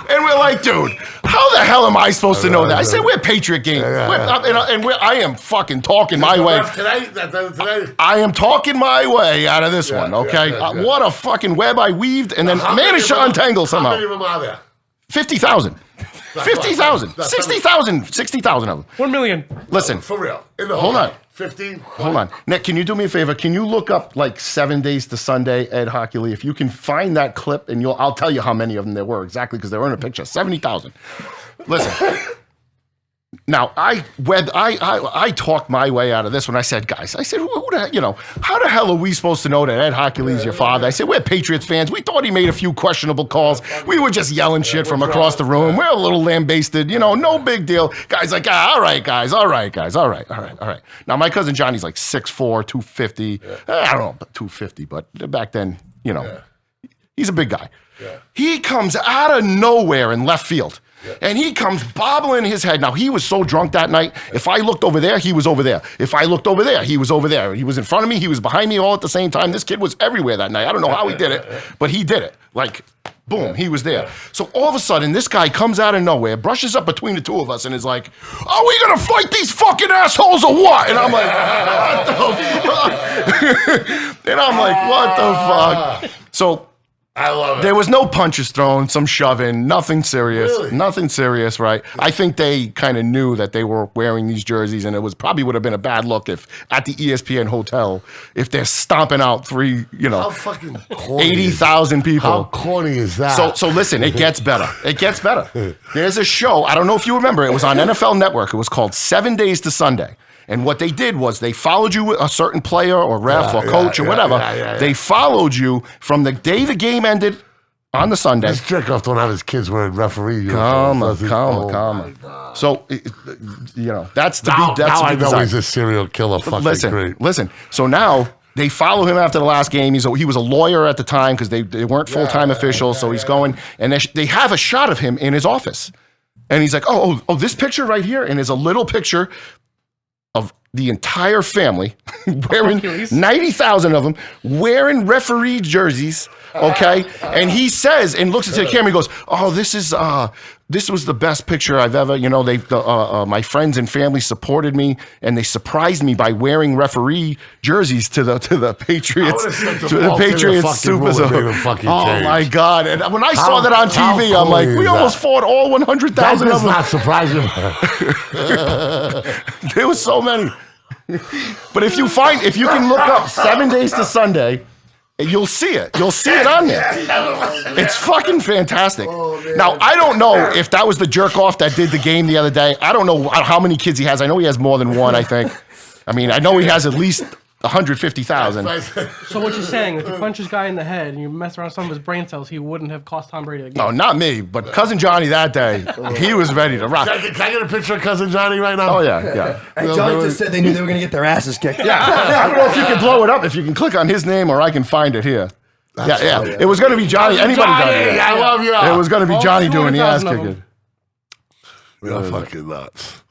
And we're like, dude, how the hell am I supposed to know that? I said, we're Patriot game. I am fucking talking my way. Today? I am talking my way out of this one, okay? What a fucking web I weaved and then managed to untangle somehow. How many of them are there? 50,000. 50,000. 60,000 of them. 1 million. Listen. For real. Hold on. 15. Hold on. Nick, can you do me a favor? Can you look up like 7 days to Sunday, Ed Hoccolis? If you can find that clip, and I'll tell you how many of them there were exactly because they were in a picture. 70,000. Listen. Now, I talked my way out of this when I said, guys, I said, who the, how the hell are we supposed to know that Ed Hoccolis is your father? I said, we're Patriots fans. We thought he made a few questionable calls. We were just yelling shit from across the room. We're a little lambasted, no big deal. Guys like, all right, guys, all right. Now, my cousin Johnny's like 6'4", 250. I don't know, 250, but back then, he's a big guy. Yeah. He comes out of nowhere in left field. Yeah. And he comes bobbling his head. Now, he was so drunk that night. If I looked over there, he was over there. If I looked over there, he was over there. He was in front of me. He was behind me all at the same time. This kid was everywhere that night. I don't know how he did it, but he did it. Like, boom, he was there. So all of a sudden, this guy comes out of nowhere, brushes up between the two of us, and is like, are we going to fight these fucking assholes or what? And I'm like, what the fuck? And I'm like, what the fuck? So I love it. There was no punches thrown, some shoving, nothing serious. Really? Nothing serious, right? I think they kind of knew that they were wearing these jerseys, and it was probably would have been a bad look if at the ESPN hotel, if they're stomping out how fucking corny 80,000 people. How corny is that? So listen, it gets better. It gets better. There's a show, I don't know if you remember, it was on NFL Network. It was called 7 Days to Sunday. And what they did was they followed you, a certain player or ref or coach or whatever. They followed you from the day the game ended on the Sunday. This jerk-off don't have his kids wearing referee uniforms. Calm. So, that's the beat. Now I know he's a serial killer. Listen. So now they follow him after the last game. He was a lawyer at the time because they weren't full-time officials. So he's going, and they have a shot of him in his office. And he's like, oh, this picture right here. And there's a little picture of the entire family wearing 90,000 of them wearing referee jerseys. Okay. And he says, and looks into the camera, he goes, oh, this was the best picture I've ever, my friends and family supported me and they surprised me by wearing referee jerseys to the Patriots, to the Patriots Super Bowl. Oh my God. And when I saw that on TV, I'm like, we almost fought all 100,000 of them. Not surprising. There was so many. But if you can look up 7 Days to Sunday, you'll see it. You'll see it on there. It's fucking fantastic. Now, I don't know if that was the jerk off that did the game the other day. I don't know how many kids he has. I know he has more than one, I think. I mean, I know he has at least 150,000. So what you're saying, if you punch this guy in the head and you mess around some of his brain cells, he wouldn't have cost Tom Brady the game. No, not me, but Cousin Johnny that day, he was ready to rock. Can I get a picture of Cousin Johnny right now? Oh, yeah. And Johnny just said they knew they were going to get their asses kicked. Yeah. I don't know if you can blow it up, if you can click on his name, or I can find it here. Yeah. It was going to be Johnny. Anybody done it? I love you. It was going to be Johnny doing the ass kicking. You're fucking nuts.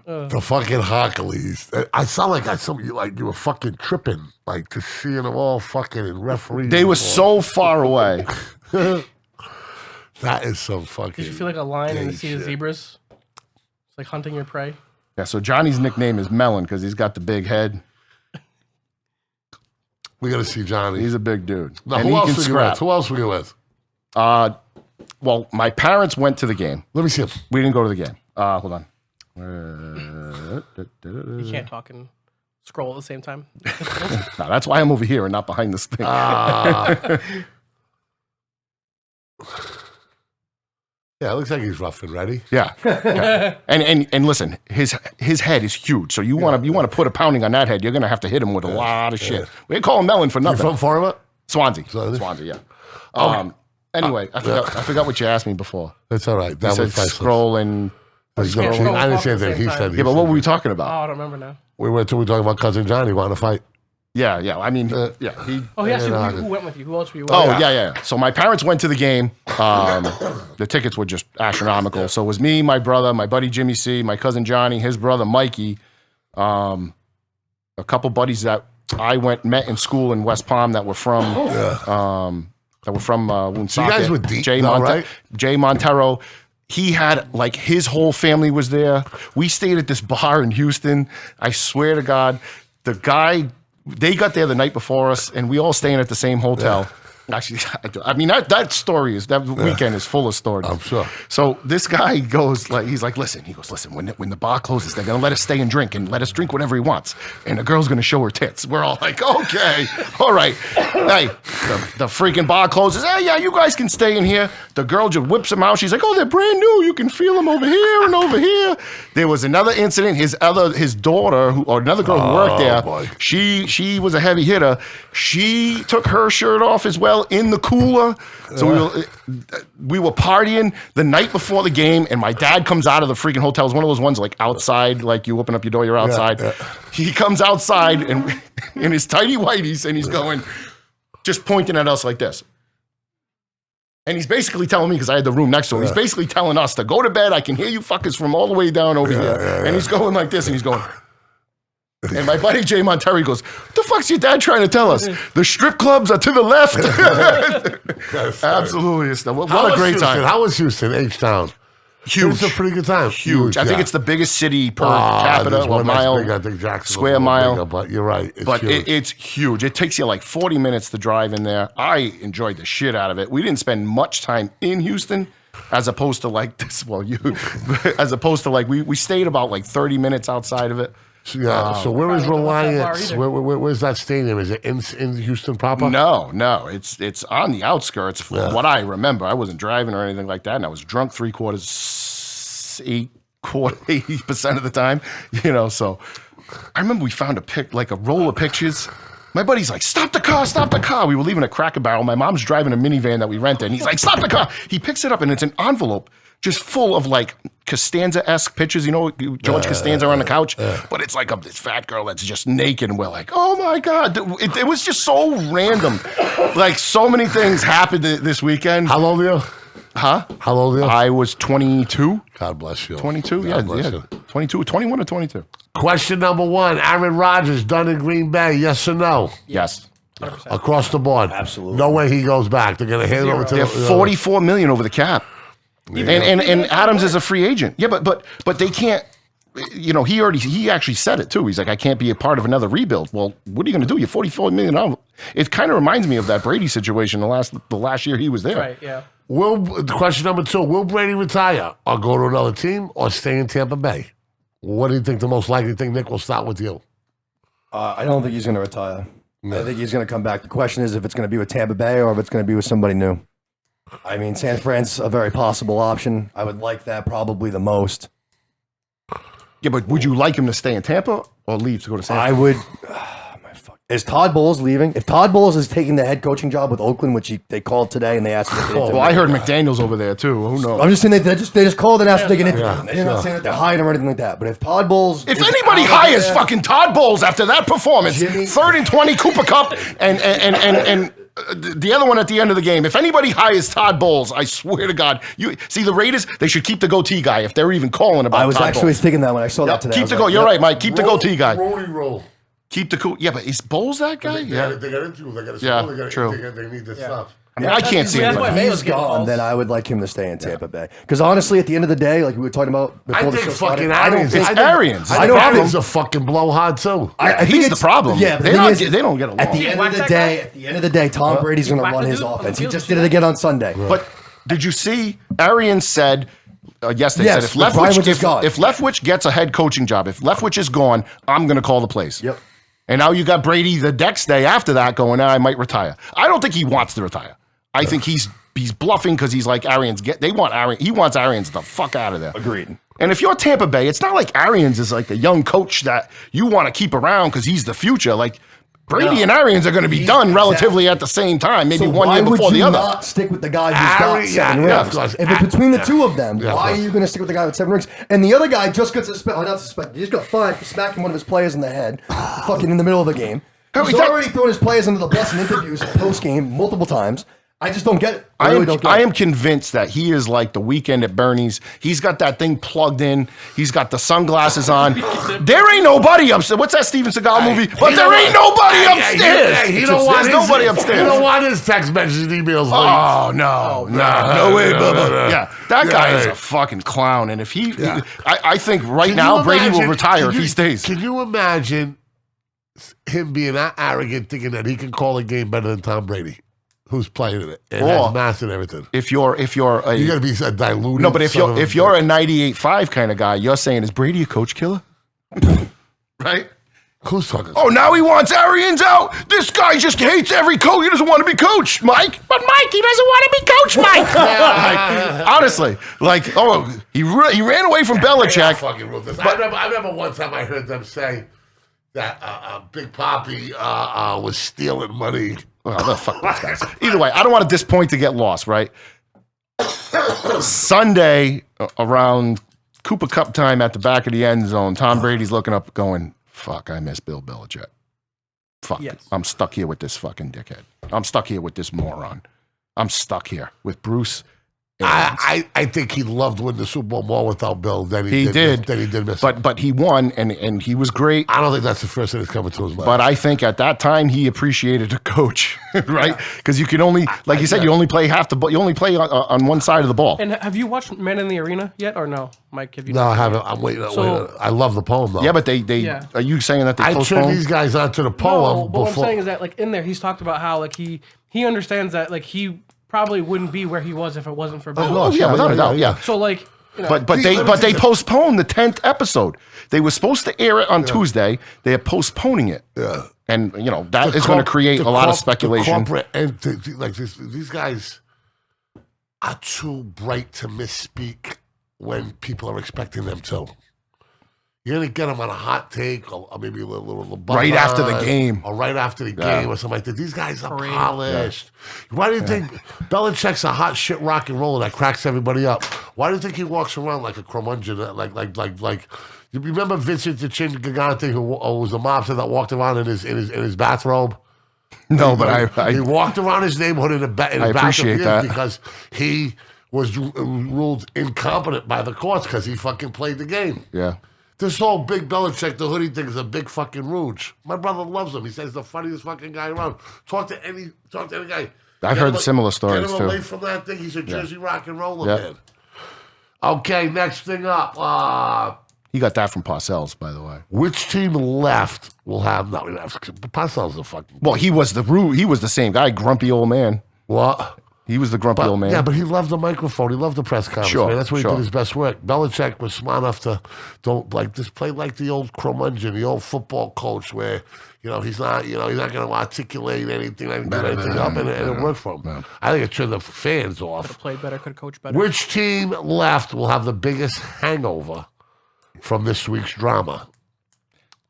The fucking Hoccolis. I sound like you were fucking tripping, like just seeing them all fucking in referee. They were so far away. That is some fucking. Did you feel like a lion in the sea of zebras? It's like hunting your prey. Yeah. So Johnny's nickname is Melon because he's got the big head. We gotta see Johnny. He's a big dude. Now, and who he else can were you scrap. with? Who else were you with? Well, my parents went to the game. Let me see him. We didn't go to the game. Hold on. You can't talk and scroll at the same time. No, that's why I'm over here and not behind this thing. Yeah, it looks like he's rough and ready. Yeah. And listen, his head is huge. So you want to put a pounding on that head, you're gonna have to hit him with a lot of shit. We call him Melon for You nothing. from Florida? Swansea, yeah. Anyway, I forgot what you asked me before. That's all right. You That said was priceless. scrolling. I didn't say anything. He said. Yeah, but what were we talking Oh, about? I don't remember now. We were talking about cousin Johnny wanting to fight. Yeah. I mean, yeah. Oh, he asked you who went with you. Who else were you with? Oh, yeah. So my parents went to the game. The tickets were just astronomical. So it was me, my brother, my buddy Jimmy C, my cousin Johnny, his brother Mikey, a couple buddies that I met in school in West Palm that were from Woonsocket. You guys were deep, Jay right? Jay Montero. He had, like, his whole family was there. We stayed at this bar in Houston. I swear to God, they got there the night before us, and we all staying at the same hotel. Actually, I mean, that weekend is full of stories. I'm sure. So this guy goes, he's like, listen, when the bar closes, they're going to let us stay and drink and let us drink whatever he wants. And the girl's going to show her tits. We're all like, okay, all right. Hey, the freaking bar closes. Hey, yeah, you guys can stay in here. The girl just whips them out. She's like, oh, they're brand new. You can feel them over here and over here. There was another incident. His daughter, or another girl who worked there, boy. she was a heavy hitter. She took her shirt off as well in the cooler. So we were partying the night before the game, and my dad comes out of the freaking hotel. It's one of those ones like outside, like you open up your door, you're outside. Yeah. He comes outside and in his tighty whities, and he's going, just pointing at us like this. And he's basically telling me, because I had the room next to him, he's basically telling us to go to bed. I can hear you fuckers from all the way down over here. And he's going like this, and he's going. And my buddy Jay Montero goes, what the fuck's your dad trying to tell us? The strip clubs are to the left. Absolutely. What a great time. How was Houston, H-Town? Huge. It was a pretty good time. Huge. I think it's the biggest city per capita, or mile, big. I think Jacksonville's square mile. Bigger, but you're right. It's huge. It takes you like 40 minutes to drive in there. I enjoyed the shit out of it. We didn't spend much time in Houston, as opposed to like this. Well, as opposed to like we stayed about like 30 minutes outside of it. So where is Reliance? Where's that stadium? Is it in Houston proper? No. It's on the outskirts. From what I remember, I wasn't driving or anything like that, and I was drunk 80% of the time. So I remember we found a roll of pictures. My buddy's like, stop the car. We were leaving a Cracker Barrel. My mom's driving a minivan that we rented, and he's like, stop the car. He picks it up, and it's an envelope just full of like Costanza-esque pictures, George Costanza on the couch, but it's like this fat girl that's just naked, and we're like, oh my God. It was just so random. Like, so many things happened this weekend. How old are you? Huh? How old are you? I was 22. God bless you. 22? God bless you. 22, 21 or 22? Question number one, Aaron Rodgers done in Green Bay, yes or no? Yes. 100%. Across the board. Absolutely. No way he goes back. They're going to hand it over to They're $44 million over the cap. And Adams is a free agent. Yeah, but they can't. He actually said it too. He's like, I can't be a part of another rebuild. Well, what are you going to do? You're $44 million. It kind of reminds me of that Brady situation the last year he was there. Right, yeah. Question number two, will Brady retire or go to another team or stay in Tampa Bay? What do you think the most likely thing, Nick? We'll start with you. I don't think he's going to retire. I think he's going to come back. The question is if it's going to be with Tampa Bay or if it's going to be with somebody new. I mean, San Fran's a very possible option. I would like that probably the most. Yeah, but would you like him to stay in Tampa or leave to go to San Fran? I would. Is Todd Bowles leaving? If Todd Bowles is taking the head coaching job with Oakland, which they called today and they asked if they did. Well, I heard McDaniel's over there too. Who knows? I'm just saying they just called and asked if they can interview him. They're not saying that they're hiring him or anything like that. But if Todd Bowles, if anybody hires fucking Todd Bowles after that performance, 3rd and 20 Cooper Cup and the other one at the end of the game, if anybody hires Todd Bowles, I swear to God, you see the Raiders, they should keep the goatee guy if they're even calling about. I was Todd actually Bowles. thinking that when I saw that today. Keep the goatee. You're right, Mike. Keep the goatee guy. Roll. Keep the cool. Yeah, but is Bowles that guy? They got interviews. They got true. They need this stuff. I mean, I can't see that's him. why If Mayo's he's getting gone, calls. then I would like him to stay in Tampa Bay. Because honestly, at the end of the day, like we were talking about before I the think show started, fucking I don't Arians. think It's Arians. I don't don't think- Arians a fucking blowhard too. I think He's the it's- problem. Yeah, but they don't get along. At the end of the day, Tom Brady's going to whack run the his dude on the offense. He field, just you did it again on Sunday. But did you see? Arians said yesterday. Yes, Said but Brian was just gone. if Leftwich gets a head coaching job, if Leftwich is gone, I'm going to call the plays. Yep. And now you got Brady the next day after that going, I might retire. I don't think he wants to retire. I think he's bluffing because he's like Arians. He wants Arians the fuck out of there. Agreed. And if you're Tampa Bay, it's not like Arians is like a young coach that you want to keep around because he's the future. Like Brady and Arians are going to be done relatively at the same time, maybe So 1 year why before would the you other. not stick with the guy who's got Ari- 7 yeah, rings? of course. If it's between the two of them, Yeah, of why are course. you going to stick with the guy with 7 rings? And the other guy just got suspended. Not suspended. He just got fined for smacking one of his players in the head, fucking in the middle of the game. He's already thrown his players under the bus in interviews post game multiple times. I just don't get it. I really don't get I it. am convinced that he is like the Weekend at Bernie's. He's got that thing plugged in. He's got the sunglasses on. There ain't nobody upstairs. What's that Steven Seagal movie? But there ain't nobody upstairs. He don't want There's his, nobody He upstairs. don't want his text messages and emails. Oh no way, Bubba. Yeah, that guy is Yeah. a fucking clown. And if he, I think right Can now you Brady will imagine- retire can if you- he stays. Can you imagine him being that arrogant, thinking that he can call a game better than Tom Brady, who's playing in it and Or- has mastered everything? If you're You got a to be a diluted. no, but if son of you're a 98.5 kind of guy, you're saying is Brady a coach killer? Right? who's talking? Oh, now he wants Arians out. This guy just hates every coach. He doesn't want to be coached, Mike. But Mike, he doesn't want to be coached, Mike. Like, honestly, like, he ran away from I Belichick. fucking wrote this. I remember one time I heard them say that Big Papi was stealing money. Oh, the fuck those guys. Either way, I don't want this point to get lost, right? Sunday, around Cooper Cup time at the back of the end zone, Tom Brady's looking up going, fuck, I miss Bill Belichick. Fuck, Yes. I'm stuck here with this fucking dickhead. I'm stuck here with this moron. I'm stuck here with Bruce. Arians. I think he loved winning the Super Bowl more without Bill than He did. Than he did miss it. But he won, and he was great. I don't think that's the first thing that's coming to his mind. But I think at that time he appreciated a coach, right? Because you can only, like you said, you only play half the ball. You only play on one side of the ball. And have you watched Men in the Arena yet, or no, Mike? Have you? no, I haven't. I'm waiting. So- I love the poem though. Yeah, but they Yeah. are you saying that they I turned postponed? these guys onto the No, poem but what I'm before. saying is that like in there, he's talked about how like he understands that like he probably wouldn't be where he was if it wasn't for Bill. Oh, yeah, without a doubt, yeah. So like, you know, But let me they see. postponed the 10th episode. They were supposed to air it on Tuesday. They are postponing it. Yeah. And that is going to create a lot of speculation. The corporate entity, like these guys are too bright to misspeak when people are expecting them to. You're gonna get them on a hot take, or maybe a little Right after the game. or right after the game, or something like that. These guys are Parade. polished. Why do you think Belichick's a hot shit rock and roller that cracks everybody up? Why do you think he walks around like a curmudgeon? Like you remember Vincent the Chin Gigante, who was a mobster that walked around in his bathrobe? No, but He I walked around his neighborhood in a appreciate bathrobe that. because he was ruled incompetent by the courts because he fucking played the game. yeah. This whole big Belichick, the hoodie thing is a big fucking rouge. My brother loves him. He says he's the funniest fucking guy around. Talk to any guy. I've Get heard him similar stories, Get him too. away from that thing. He's a Jersey rock and roller Yeah. man. Okay, next thing up. He got that from Parcells, by the way. Which team left will have? No, we don't have. Parcells a fucking. Well, he was the same guy, grumpy old man. What? He was the grumpy old man. Yeah, but he loved the microphone. He loved the press conference. Sure, Man. That's where he sure. did his best work. Belichick was smart enough to just play like the old curmudgeon, the old football coach, where he's not going to articulate anything, do anything up, and it worked for him. I think it turned the fans off. played better, could coach better. Which team left will have the biggest hangover from this week's drama?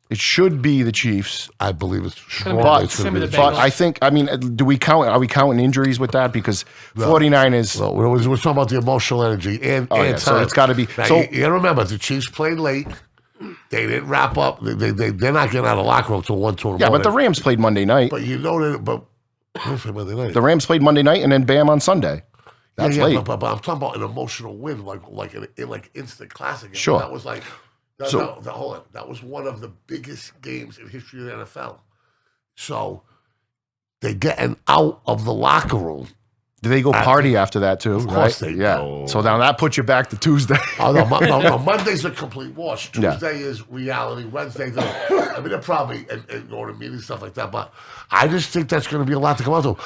It should be the Chiefs. I believe it's gonna be- strongly it's going gonna to be be the the But I think, are we counting injuries with that? Because 49ers, So we're talking about the emotional energy and yeah, so time. it's gotta be- Now, so- you gotta remember, the Chiefs played late. They didn't wrap up. They're not getting out of the locker room till 1, 2 in the yeah, morning. but the Rams played Monday night. But who's played Monday night? The Rams played Monday night and then bam on Sunday. That's yeah, late. But I'm talking about an emotional win, like an instant classic. Sure. That was like, hold on. That was one of the biggest games in history of the NFL. So they're getting out of the locker room. Did they go party after that too? Of course right? they yeah. do. So now that puts you back to Tuesday. Oh, no, Monday's a complete wash. Yeah. Tuesday is reality. Wednesday, they're probably and going to meetings and stuff like that. But I just think that's going to be a lot to come out to.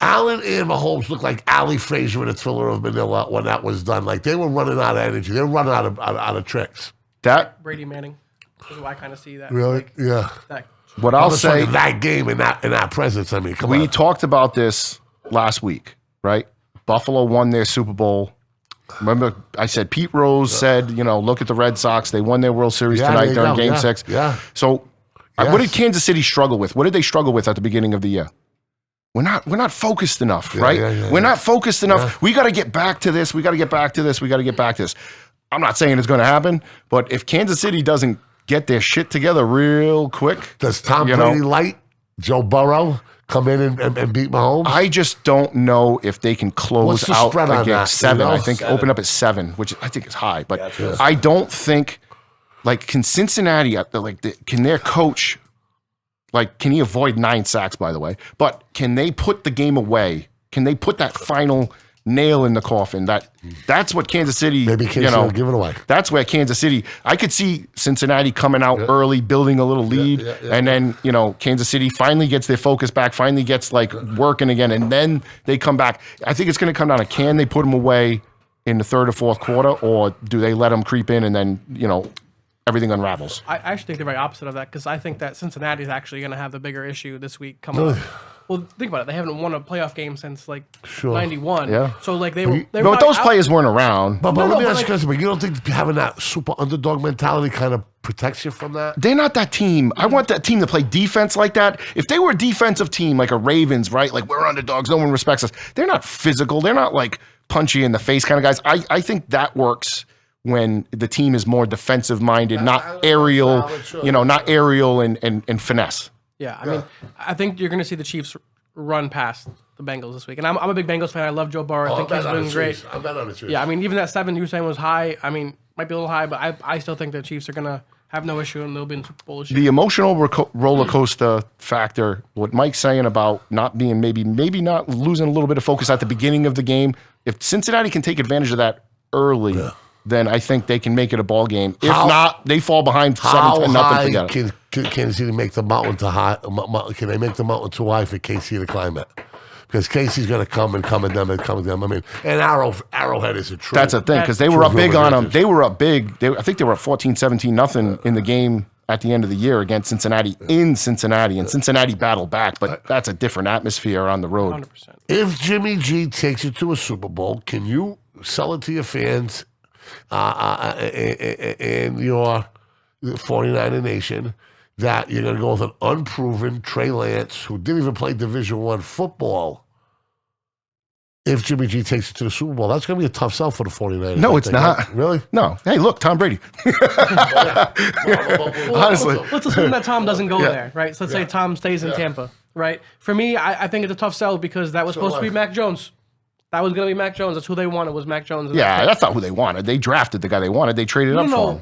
Allen and Mahomes look like Ali Frazier in a Thriller of Manila when that was done. Like they were running out of energy. They were running out of tricks. That Brady Manning is what I kind of see that. Really? Like, Yeah. that, what I'll Just like say. that game in that presence. I mean, come We on. talked about this last week, right? Buffalo won their Super Bowl. Remember, I said Pete Rose said, look at the Red Sox. They won their World Series Yeah, tonight there you during go. Game Yeah, 6. yeah. So What did Kansas City struggle with? What did they struggle with at the beginning of the year? We're not focused enough, right? We're not focused enough. Yeah. We got to get back to this. We got to get back to this. We got to get back to this. I'm not saying it's going to happen, but if Kansas City doesn't get their shit together real quick, does Tom Brady light Joe Burrow come in and beat Mahomes? I just don't know if they can close out the game. 7. I think open up at 7, which I think is high, but I don't think. Like, can Cincinnati, can their coach, can he avoid 9 sacks, by the way? But can they put the game away? Can they put that final nail in the coffin? That's what Kansas City, maybe Kansas City will give it away. That's where Kansas City, I could see Cincinnati coming out early, building a little lead, and then, Kansas City finally gets their focus back, finally gets, working again, and then they come back. I think it's going to come down to, can they put them away in the 3rd or 4th quarter, or do they let them creep in and then, everything unravels? I actually think the very opposite of that, because I think that Cincinnati is actually going to have the bigger issue this week coming up. Well, think about it. They haven't won a playoff game since 91. Yeah. So they but those players weren't around. But let me ask you, but you don't think having that super underdog mentality kind of protects you from that? They're not that team. I want that team to play defense like that. If they were a defensive team like a Ravens, right? We're underdogs, no one respects us. They're not physical. They're not punchy in the face kind of guys. I think that works when the team is more defensive minded, not aerial, not aerial and finesse. Yeah, I mean, I think you're going to see the Chiefs run past the Bengals this week. And I'm a big Bengals fan. I love Joe Burrow. I think he's doing great. I'm bet on the Chiefs. Yeah, I mean, even that 7 you were saying was high. I mean, might be a little high, but I still think the Chiefs are going to have no issue and they'll be in Super Bowl issue. The emotional roller coaster factor, what Mike's saying about not being maybe not losing a little bit of focus at the beginning of the game, if Cincinnati can take advantage of that early, then I think they can make it a ball game. If not, they fall behind 7-0. How high can Kansas City make the mountain too high? Can they make the mountain too high for KC to climb it? Because Casey's going to come and at them. I mean, and Arrowhead is a true. That's a thing, because they were up big on them. They were up big. I think they were up 14-17-0 in the game at the end of the year against Cincinnati in Cincinnati, and Cincinnati battled back, but that's a different atmosphere on the road. 100%. If Jimmy G takes you to a Super Bowl, can you sell it to your fans in your 49er nation that you're going to go with an unproven Trey Lance, who didn't even play Division I football, if Jimmy G takes it to the Super Bowl? That's going to be a tough sell for the 49ers. No, it's not. Really? No. Hey, look, Tom Brady. Honestly. Let's assume that Tom doesn't go there, right? So let's say Tom stays in Tampa, right? For me, I think it's a tough sell because that was supposed to be Mac Jones. That was going to be Mac Jones. That's who they wanted, was Mac Jones. Yeah, that's not who they wanted. They drafted the guy they wanted. They traded up for him.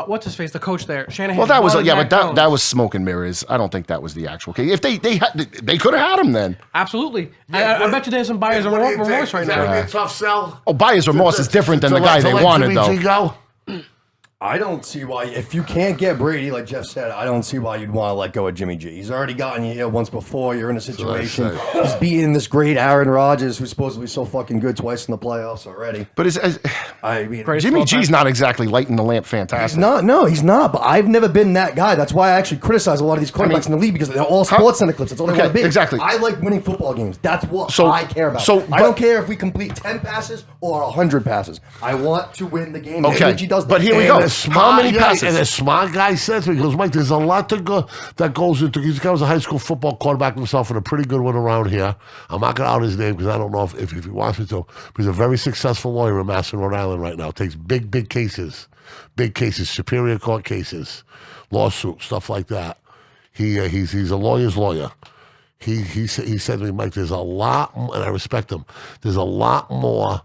What's his face? The coach there, Shanahan. Well, that was but that was smoke and mirrors. I don't think that was the actual case. If they could have had him then. Absolutely. I bet you there's some buyer's remorse right now. Is that going to be a tough sell? Oh, buyer's remorse is different than the guy they wanted, though. Go? I don't see why, if you can't get Brady, like Jeff said, I don't see why you'd want to let go of Jimmy G. He's already gotten you here once before. You're in a situation. He's beating this great Aaron Rodgers, who's supposed to be so fucking good twice in the playoffs already. But Jimmy G's not exactly lighting the lamp fantastic. He's not. But I've never been that guy. That's why I actually criticize a lot of these quarterbacks in the league, because they're all sports center clips. That's all they want to be. Exactly. I like winning football games. That's what I care about. I don't care if we complete 10 passes or 100 passes. I want to win the game. Okay. Jimmy G does that. But here we go. How many passes? And a smart guy says to me, he goes, Mike, there's a lot that goes into. This guy was a high school football quarterback himself and a pretty good one around here. I'm not going to out his name because I don't know if he wants me to. But he's a very successful lawyer in Massillon, Rhode Island right now. Takes big cases, Superior Court cases, lawsuits, stuff like that. He's a lawyer's lawyer. He said to me, Mike, there's a lot, and I respect him, there's a lot more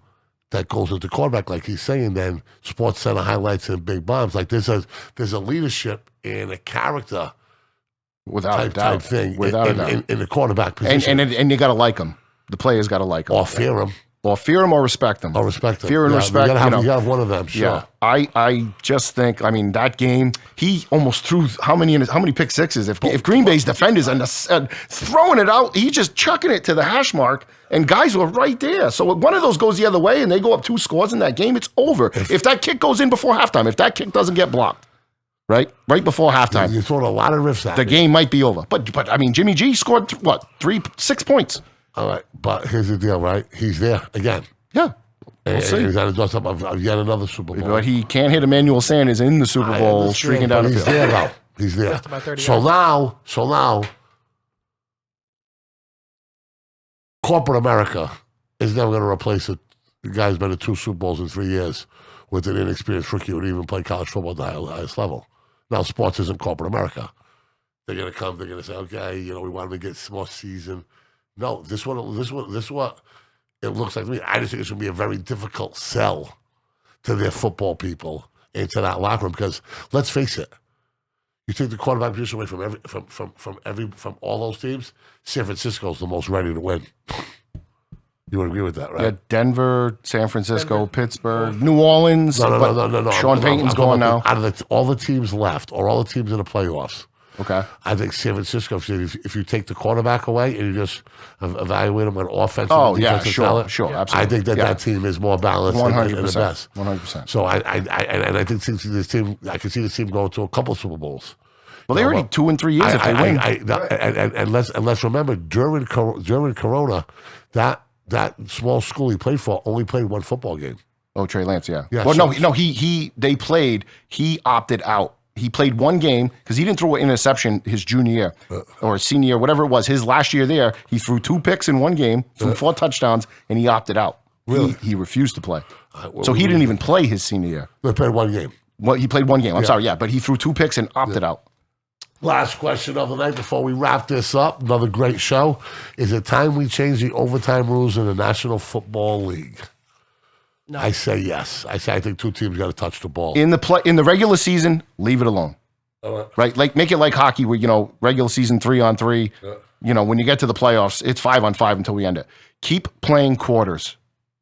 that goes into quarterback, like he's saying, then Sports Center highlights and big bombs. Like there's a leadership and a character type thing in the quarterback position. And you got to like him. The players got to like him. Or fear him. Or fear him or respect him. Fear and respect. You got to have one of them, sure. Yeah. I just think, that game, he almost threw how many pick sixes? If Green Bay's defenders and throwing it out, he just chucking it to the hash mark, and guys were right there. So if one of those goes the other way and they go up 2 scores in that game, it's over. If that kick goes in before halftime, if that kick doesn't get blocked, right before halftime, you're throwing a lot of riffs at the game might be over. But Jimmy G scored 6 points. All right, but here's the deal, right? He's there again. Yeah. We'll see. He's on the doorstep of yet another Super Bowl. But he can't hit Emmanuel Sanders in the Super Bowl streaking down the field. He's there, though. He's there. Just about 30 So now, corporate America is never going to replace it. The guy's been in 2 Super Bowls in 3 years with an inexperienced rookie who would even play college football at the highest level. Now, sports isn't corporate America. They're going to come. They're going to say, okay, we want to get more season. No, this is what it looks like to me. I just think it's going to be a very difficult sell to their football people into that locker room because let's face it, you take the quarterback position away from all those teams. San Francisco's the most ready to win. You would agree with that, right? Yeah, Denver, San Francisco, Pittsburgh, New Orleans. No. Sean Payton's going now. Out of all the teams left, or all the teams in the playoffs, okay. I think San Francisco, if you take the quarterback away and you just evaluate them on offense Oh, and yeah, defensive sure, talent, sure, I absolutely. think that team is more balanced and the best. 100%. So I think this team, I can see this team going to a couple Super Bowls. Well, they're already 2 and 3 years if they win. And let's remember during Corona, that small school he played for only played 1 football game. Oh, Trey Lance, yeah. Yeah, Well, they played. He opted out. He played 1 game because he didn't throw an interception his junior year or senior year, whatever it was. His last year there, he threw 2 picks in 1 game, threw 4 touchdowns, and he opted out. Really? He refused to play. So he didn't even play his senior year. They played 1 game. Well, he played 1 game. I'm sorry, yeah, but he threw 2 picks and opted out. Last question of the night before we wrap this up. Another great show. Is it time we change the overtime rules in the National Football League? No. I say yes. I think 2 teams got to touch the ball. In the regular season, leave it alone. Right? Like make it like hockey where, regular season 3-on-3. Yeah. When you get to the playoffs, it's 5-on-5 until we end it. Keep playing quarters.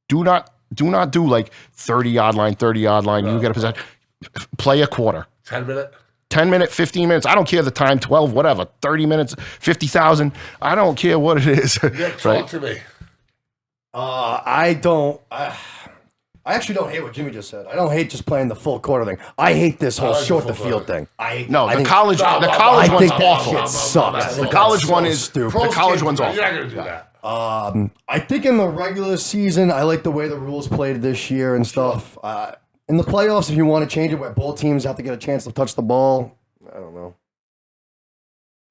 Do not do like 30-yard line, 30-yard line. You get a possession. Play a quarter. 10-minute? 10 minutes, 15 minutes. I don't care the time, 12, whatever. 30 minutes, 50,000. I don't care what it is. Talk to me. I actually don't hate what Jimmy just said. I don't hate just playing the full quarter thing. I hate this whole short the field thing. The college one's awful. Shit sucks. The college one is stupid. The college one's awful. You're not going to do that. I think in the regular season, I like the way the rules played this year and stuff. In the playoffs, if you want to change it where both teams have to get a chance to touch the ball, I don't know.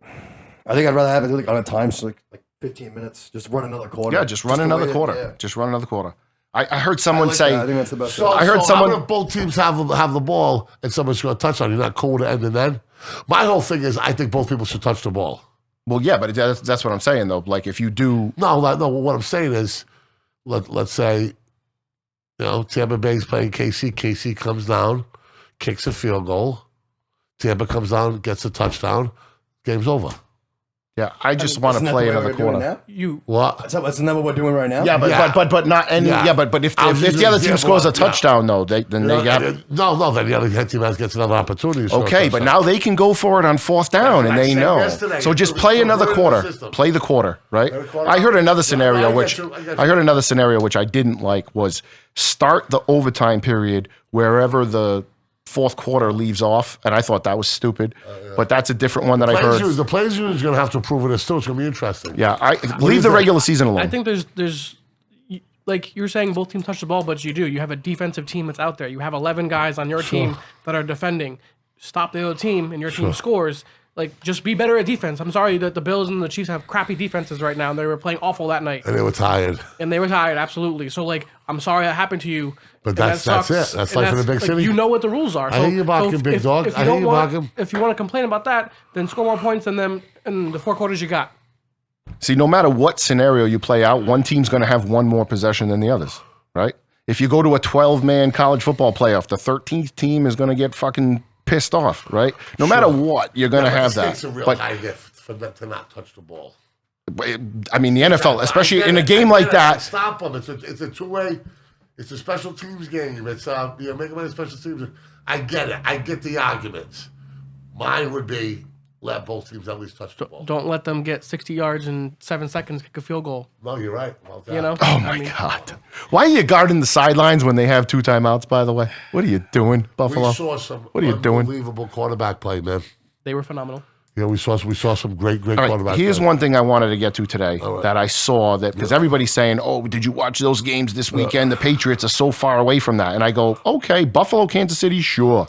I think I'd rather have it on a time, so like 15 minutes. Just run another quarter. Yeah, just run another quarter. Yeah. Just run another quarter. I heard someone say. I think that's the best. I heard someone. If both teams have the ball and someone's going to touch on, you're not cool with it ending then. My whole thing is, I think both people should touch the ball. Well, yeah, but that's what I'm saying though. Like if you do. No. What I'm saying is, let's say, Tampa Bay's playing KC. KC comes down, kicks a field goal. Tampa comes down, gets a touchdown. Game's over. Yeah, I just want to play another quarter. What? Isn't that what we're doing right now? Yeah, but not any. Yeah, but if the other team scores a touchdown, though, then they got. No, then the other team gets another opportunity. Okay, but now they can go for it on 4th down, and they know. So just play another quarter. Play the quarter, right? I heard another scenario which I didn't like was start the overtime period wherever the 4th quarter leaves off, and I thought that was stupid. But that's a different one that I heard. The players union is going to have to approve it still. It's going to be interesting. Yeah, leave the regular season alone. I think there's like you're saying both teams touch the ball, but you do. You have a defensive team that's out there. You have 11 guys on your team that are defending. Stop the other team, and your team scores. Like, just be better at defense. I'm sorry that the Bills and the Chiefs have crappy defenses right now. They were playing awful that night. And they were tired. Absolutely. So, like, I'm sorry that happened to you. But that's it. That's life in a big city. You know what the rules are. I hear you barking, big dog. I hear you barking. If you want to complain about that, then score more points than them in the 4 quarters you got. See, no matter what scenario you play out, one team's going to have one more possession than the others, right? If you go to a 12-man college football playoff, the 13th team is going to get fucking pissed off, right? No matter what, you're going to have that. It's a real high gift for them to not touch the ball. I mean, the NFL, especially in a game like that. Stop them. It's a two-way. It's a special teams game. It's make them a special teams. I get it. I get the arguments. Mine would be let both teams at least touch the ball. Don't let them get 60 yards in 7 seconds, kick a field goal. No, you're right. Well, Oh my God! Why are you guarding the sidelines when they have 2 timeouts? By the way, what are you doing, Buffalo? We saw some unbelievable quarterback play, man. They were phenomenal. Yeah, we saw some great quarterback. Here's one thing I wanted to get to today that I saw that because everybody's saying, "Oh, did you watch those games this weekend? The Patriots are so far away from that." And I go, "Okay, Buffalo, Kansas City, sure.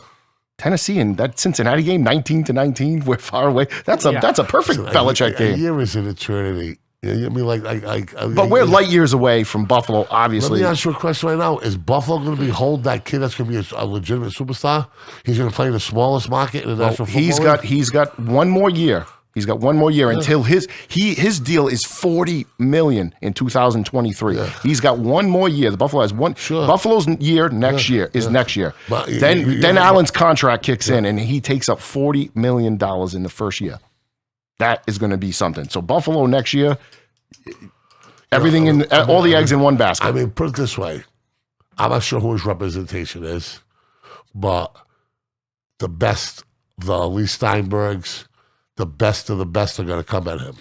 Tennessee and that Cincinnati game, 19-19, we're far away. That's a perfect Belichick A game. year is an eternity. I mean, But we're light years away from Buffalo, obviously. Let me ask you a question right now. Is Buffalo going to hold that kid that's going to be a legitimate superstar? He's going to play in the smallest market in the National Football League? He's got one more year. He's got one more year until his deal is $40 million in 2023. Yeah. He's got one more year. The Buffalo has one. Sure. Buffalo's year next year is next year. But then Allen's contract kicks in and he takes up $40 million in the first year. That is going to be something. So Buffalo next year, everything all the eggs in one basket. I mean, put it this way: I'm not sure who his representation is, but the best, the Lee Steinbergs. The best of the best are going to come at him.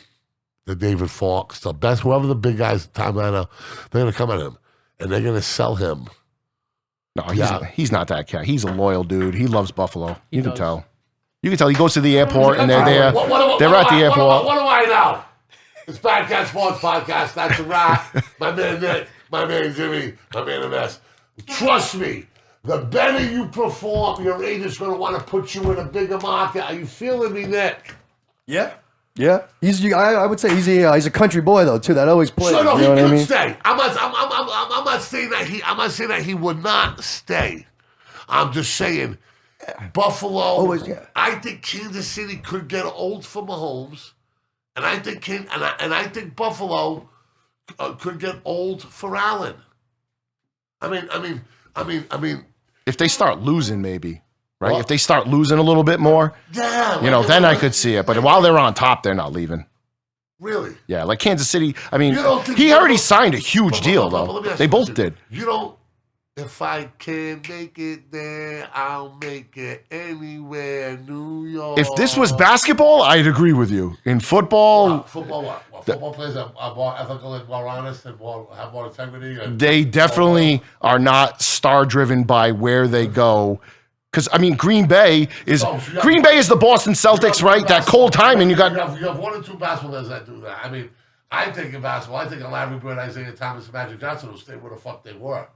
The David Falks, the best, whoever the big guys at the time right now, they're going to come at him. And they're going to sell him. No, he's not that cat. He's a loyal dude. He loves Buffalo. You can tell. You can tell. He goes to the airport and they're there. They're at the airport. What do I know? It's BADCATZ Sports Podcast. That's a wrap. My man Nick, my man Jimmy, my man MS. Trust me. The better you perform, your agent's going to want to put you in a bigger market. Are you feeling me, Nick? Yeah. I would say he's a country boy though too. That always plays. So no, you know he what could I mean? stay. I'm not saying that he would not stay. I'm just saying Buffalo. I think Kansas City could get old for Mahomes, and I think Buffalo could get old for Allen. I mean. If they start losing, maybe. Right? If they start losing a little bit more, then I could see it. But while they're on top, they're not leaving. Really? Yeah, like Kansas City. I mean, he already signed a huge deal, though. They both did. If I can make it there, I'll make it anywhere, New York. If this was basketball, I'd agree with you. In football... Football what? Football players are more ethical and more honest and have more integrity? They definitely are not star-driven by where they go. Because, I mean, Green Bay is the Boston Celtics, right? That cold time, and you have one or two basketball players that do that. I mean, I think in basketball, I think of Larry Bird, Isaiah Thomas, and Magic Johnson will stay where the fuck they were.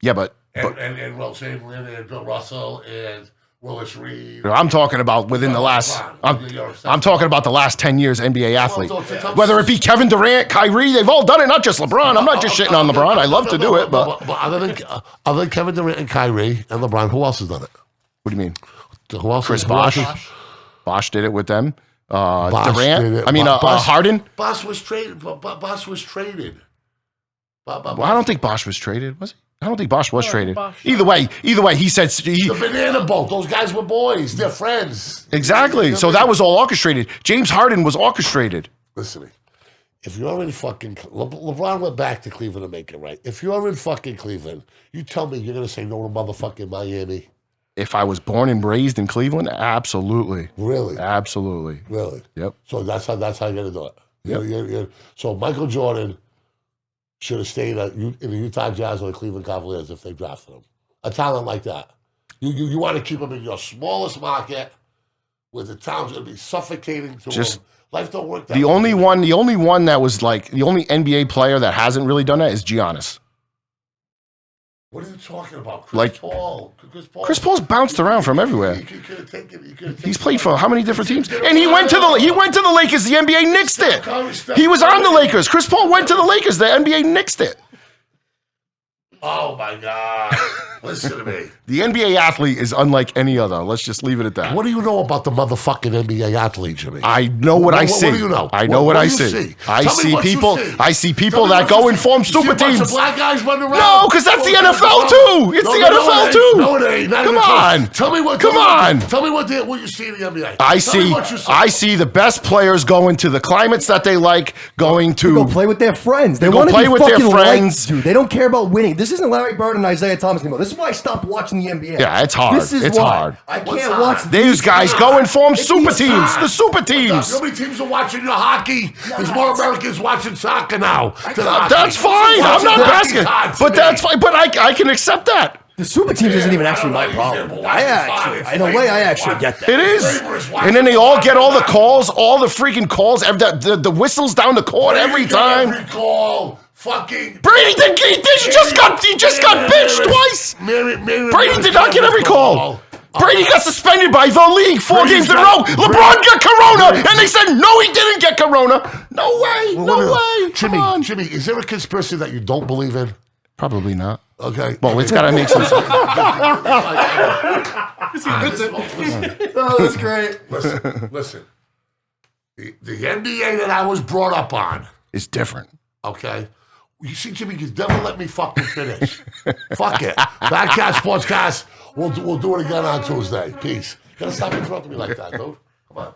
Yeah, but Will Chamberlain and Bill Russell and Willis Reed. I'm talking about within the last. I'm talking about the last 10 years NBA athlete. Whether it be Kevin Durant, Kyrie, they've all done it. Not just LeBron. I'm not just shitting on LeBron. I love to do it, but other than Kevin Durant and Kyrie and LeBron, who else has done it? What do you mean? Who else? Chris Bosh. Bosh did it with them. Durant. I mean, Harden. Bosh was traded. Bosh was traded. Well, I don't think Bosh was traded, was he? I don't think Bosh was traded. Either way, he said the banana boat. Those guys were boys. They're friends. Exactly. So that was all orchestrated. James Harden was orchestrated. Listen to me. If you're in fucking LeBron went back to Cleveland to make it right. If you're in fucking Cleveland, you tell me you're gonna say no to motherfucking Miami. If I was born and raised in Cleveland, absolutely. Really? Absolutely. Really? Yep. So that's how you're gonna do it. Yep. So Michael Jordan should have stayed in the Utah Jazz or the Cleveland Cavaliers if they drafted him. A talent like that. You want to keep him in your smallest market where the town's going to be suffocating to him. Life don't work that way. The only one that was like, the only NBA player that hasn't really done that is Giannis. What are you talking about? Chris Paul's bounced around from everywhere. He's played for how many different teams? And he went to the Lakers. The NBA nixed it. He was on the Lakers. Chris Paul went to the Lakers. The NBA nixed it. Oh my God. Listen to me. The NBA athlete is unlike any other. Let's just leave it at that. What do you know about the motherfucking NBA athlete, Jimmy? I know what I see. What do you know? I know what I see. I see people that go and form super teams. Black guys running around. No, because that's the NFL too. It's the NFL too. No, it ain't. Come on. Tell me what. Come on. Tell me what you see in the NBA. I see the best players going to the climates that they like, going to go play with their friends. They want to play with their friends. Dude, they don't care about winning. This isn't Larry Bird and Isaiah Thomas anymore. This is why I stopped watching the NBA. Yeah, it's hard. It's hard. I can't watch these guys go and form super teams. The super teams. How many teams are watching your hockey? There's more Americans watching soccer now. That's fine. I'm not basking. But that's fine. But I can accept that. The super teams isn't even actually my problem. In a way, I actually get that. It is. And then they all get all the calls, all the freaking calls, the whistles down the court every time. Every call. Fucking Brady he just got bitched twice. Brady did not get every call. Brady got suspended by the league 4 Brady's games in a got- row. LeBron got corona, and they said, no, he didn't get corona. No way, no way. Come on. Jimmy, is there a conspiracy that you don't believe in? Probably not. Okay. Well, it's got to make sense. Oh, that's great. Listen. The NBA that I was brought up on, It's different. okay? You see, Jimmy, you never let me fucking finish. Fuck it. BADCATZ SPORTSCAST. We'll do it again on Tuesday. Peace. You gotta stop interrupting me like that, dude. Come on.